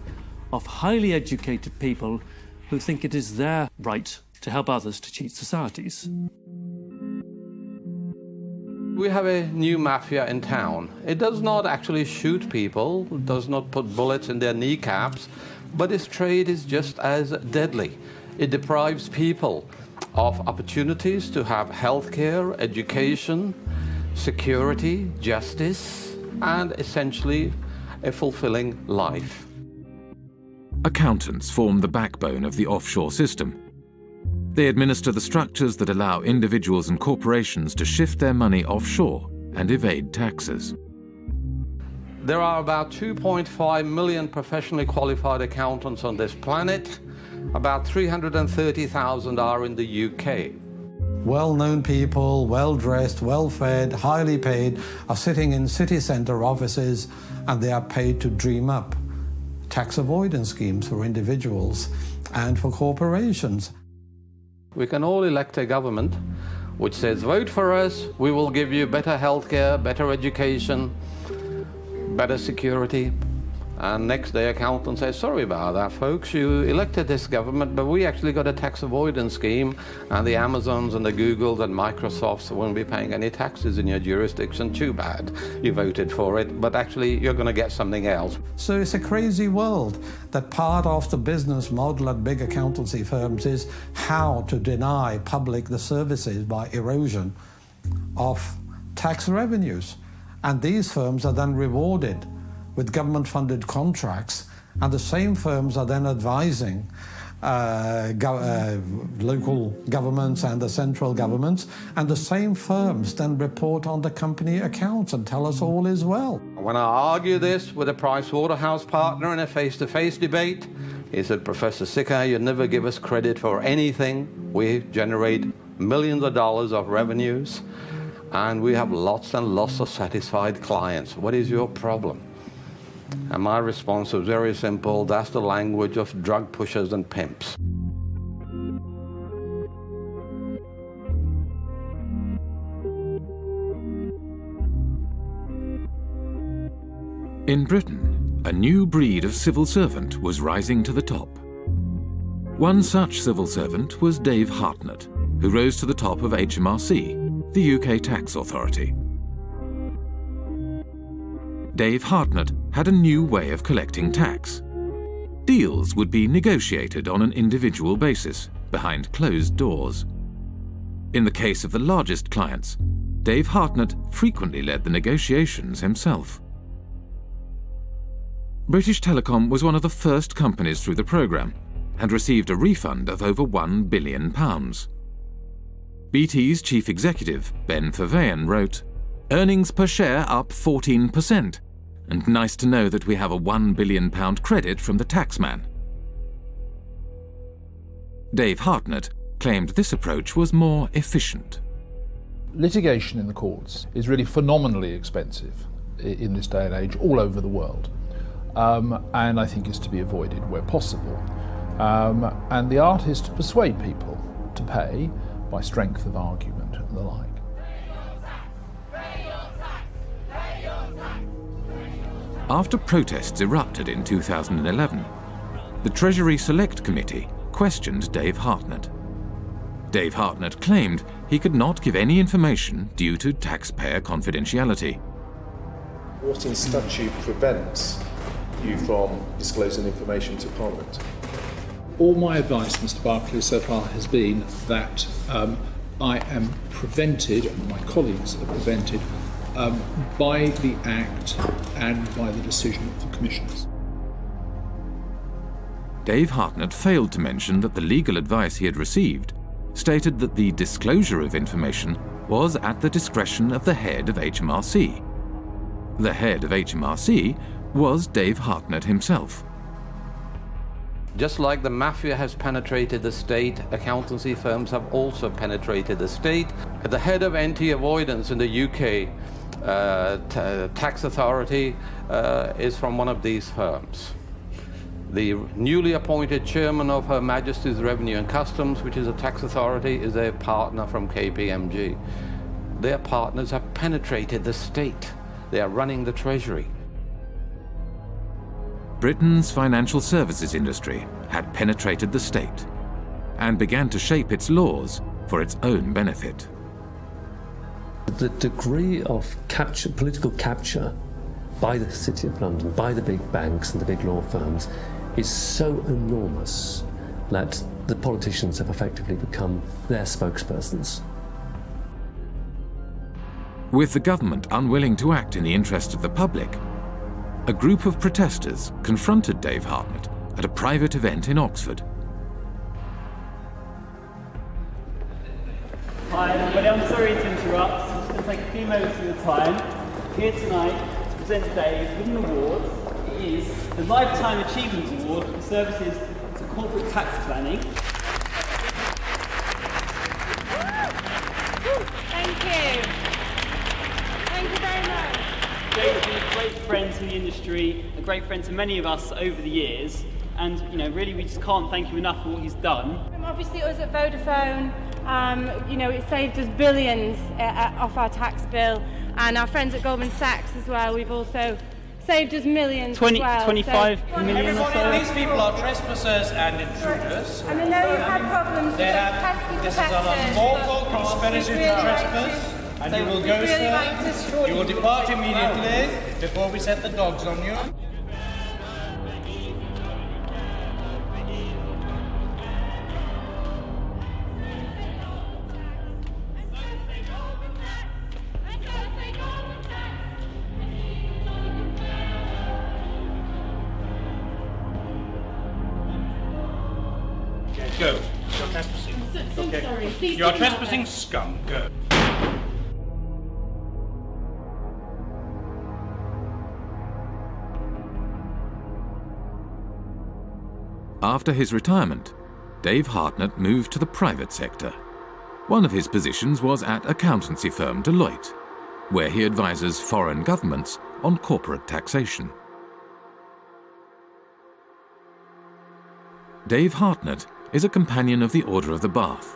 of highly educated people who think it is their right to help others to cheat societies. We have a new mafia in town. It does not actually shoot people, does not put bullets in their kneecaps, but its trade is just as deadly. It deprives people of opportunities to have healthcare, education, security, justice, and essentially a fulfilling life. Accountants form the backbone of the offshore system. They administer the structures that allow individuals and corporations to shift their money offshore and evade taxes. There are about 2.5 million professionally qualified accountants on this planet. About 330,000 are in the UK. Well-known people, well-dressed, well-fed, highly paid, are sitting in city centre offices, and they are paid to dream up tax avoidance schemes for individuals and for corporations. We can all elect a government which says, vote for us, we will give you better healthcare, better education, better security. And next day accountants say, sorry about that, folks, you elected this government, but we actually got a tax avoidance scheme, and the Amazons and the Googles and Microsofts won't be paying any taxes in your jurisdiction. Too bad. You voted for it, but actually you're going to get something else. So it's a crazy world that part of the business model at big accountancy firms is how to deny public the services by erosion of tax revenues. And these firms are then rewarded with government-funded contracts, and the same firms are then advising local governments and the central governments, and the same firms then report on the company accounts and tell us all is well. When I argue this with a Price Waterhouse partner in a face-to-face debate, he said, Professor Sikkar, you never give us credit for anything. We generate millions of dollars of revenues, and we have lots and lots of satisfied clients. What is your problem? And my response was very simple, that's the language of drug pushers and pimps. In Britain, a new breed of civil servant was rising to the top. One such civil servant was Dave Hartnett, who rose to the top of HMRC, the UK tax authority. Dave Hartnett had a new way of collecting tax. Deals would be negotiated on an individual basis, behind closed doors. In the case of the largest clients, Dave Hartnett frequently led the negotiations himself. British Telecom was one of the first companies through the programme and received a refund of over £1 billion. BT's chief executive, Ben Verweyen, wrote, "Earnings per share up 14%, and nice to know that we have a £1 billion credit from the taxman." Dave Hartnett claimed this approach was more efficient. Litigation in the courts is really phenomenally expensive in this day and age all over the world, and I think is to be avoided where possible. And the art is to persuade people to pay by strength of argument and the like. After protests erupted in 2011, the Treasury Select Committee questioned Dave Hartnett. Dave Hartnett claimed he could not give any information due to taxpayer confidentiality. What in statute prevents you from disclosing information to Parliament? All my advice, Mr. Barclay, so far has been that I am prevented, and my colleagues are prevented, by the Act and by the decision of the Commissioners. Dave Hartnett failed to mention that the legal advice he had received stated that the disclosure of information was at the discretion of the head of HMRC. The head of HMRC was Dave Hartnett himself. Just like the mafia has penetrated the state, accountancy firms have also penetrated the state. The head of anti-avoidance in the UK tax authority is from one of these firms. The newly appointed chairman of Her Majesty's Revenue and Customs, which is a tax authority, is a partner from KPMG. Their partners have penetrated the state. They are running the treasury. Britain's financial services industry had penetrated the state and began to shape its laws for its own benefit. The degree of political capture by the City of London, by the big banks and the big law firms, is so enormous that the politicians have effectively become their spokespersons. With the government unwilling to act in the interest of the public, a group of protesters confronted Dave Hartnett at a private event in Oxford. Hi everybody, I'm sorry to interrupt. I'm just going to take a few moments of your time. Here tonight to present Dave with an award. It is the Lifetime Achievement Award for services to corporate tax planning. Thank you. Thank you very much. Dave's been a great friend to the industry, a great friend to many of us over the years, and really we just can't thank him enough for what he's done. Obviously us at Vodafone, it saved us billions off our tax bill, and our friends at Goldman Sachs as well, we've also saved us millions as well. 25 million or so. These people are trespassers and intruders. And I know you've had problems with This is an unlawful conspiracy to trespass. And you will go, sir. You will depart immediately before we set the dogs on you. Go. You're trespassing. Okay. Sorry. You are trespassing, scum. Go. After his retirement, Dave Hartnett moved to the private sector. One of his positions was at accountancy firm Deloitte, where he advises foreign governments on corporate taxation. Dave Hartnett is a Companion of the Order of the Bath,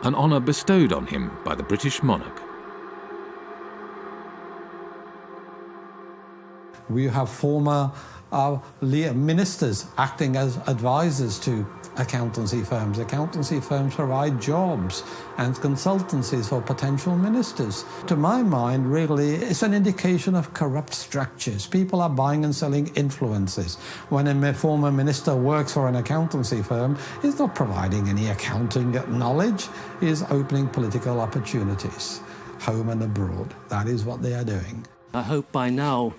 an honour bestowed on him by the British monarch. We have former ministers acting as advisors to accountancy firms. Accountancy firms provide jobs and consultancies for potential ministers. To my mind, really, it's an indication of corrupt structures. People are buying and selling influences. When a former minister works for an accountancy firm, he's not providing any accounting knowledge, he's opening political opportunities, home and abroad. That is what they are doing. I hope by now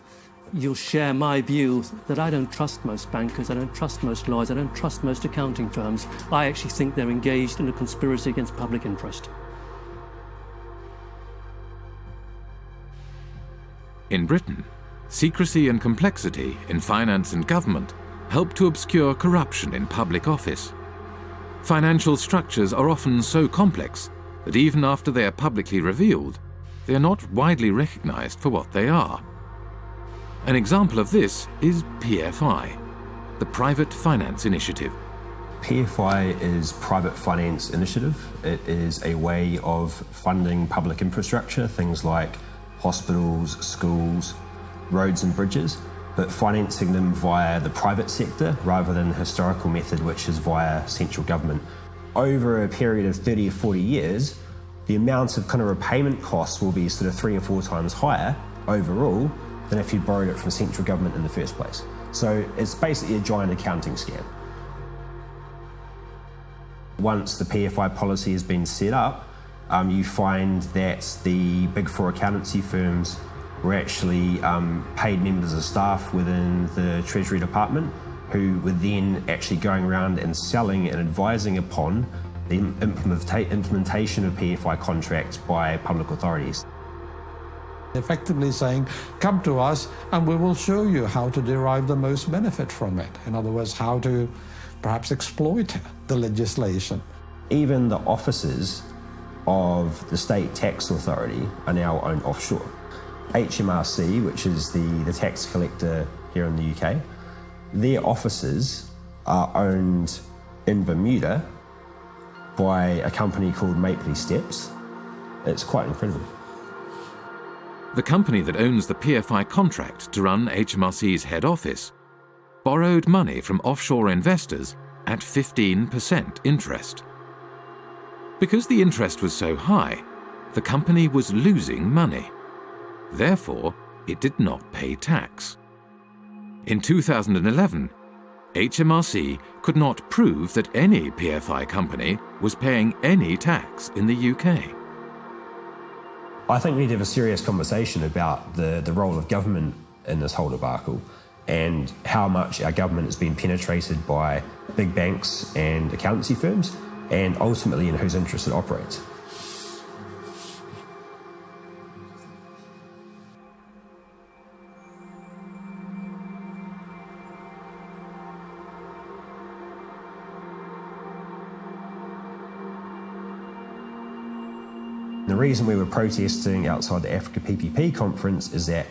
you'll share my view that I don't trust most bankers, I don't trust most lawyers, I don't trust most accounting firms. I actually think they're engaged in a conspiracy against public interest. In Britain, secrecy and complexity in finance and government help to obscure corruption in public office. Financial structures are often so complex that even after they are publicly revealed, they are not widely recognized for what they are. An example of this is PFI, the Private Finance Initiative. PFI is Private Finance Initiative. It is a way of funding public infrastructure, things like hospitals, schools, roads and bridges, but financing them via the private sector rather than the historical method, which is via central government. Over a period of 30 or 40 years, the amount of kind of repayment costs will be sort of 3 or 4 times higher overall than if you borrowed it from central government in the first place. So it's basically a giant accounting scam. Once the PFI policy has been set up, you find that the big 4 accountancy firms were actually paid members of staff within the Treasury Department who were then actually going around and selling and advising upon the implementation of PFI contracts by public authorities. Effectively saying, come to us and we will show you how to derive the most benefit from it. In other words, how to perhaps exploit the legislation. Even the offices of the state tax authority are now owned offshore. HMRC, which is the tax collector here in the UK, their offices are owned in Bermuda by a company called Mapley Steps. It's quite incredible. The company that owns the PFI contract to run HMRC's head office borrowed money from offshore investors at 15% interest. Because the interest was so high, the company was losing money. Therefore, it did not pay tax. In 2011, HMRC could not prove that any PFI company was paying any tax in the UK. I think we need to have a serious conversation about the role of government in this whole debacle and how much our government has been penetrated by big banks and accountancy firms, and ultimately in whose interest it operates. The reason we were protesting outside the Africa PPP conference is that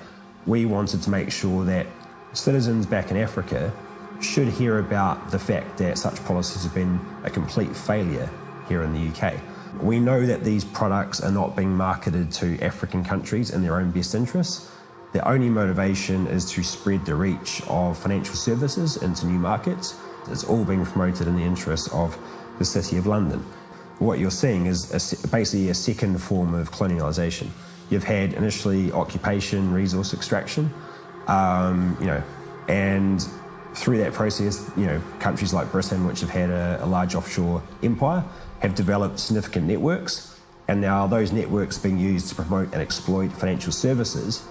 we wanted to make sure that citizens back in Africa should hear about the fact that such policies have been a complete failure here in the UK. We know that these products are not being marketed to African countries in their own best interests. Their only motivation is to spread the reach of financial services into new markets. It's all being promoted in the interest of the City of London. What you're seeing is basically a second form of colonialisation. You've had initially occupation, resource extraction, and through that process, countries like Britain, which have had a large offshore empire, have developed significant networks, and now those networks being used to promote and exploit financial services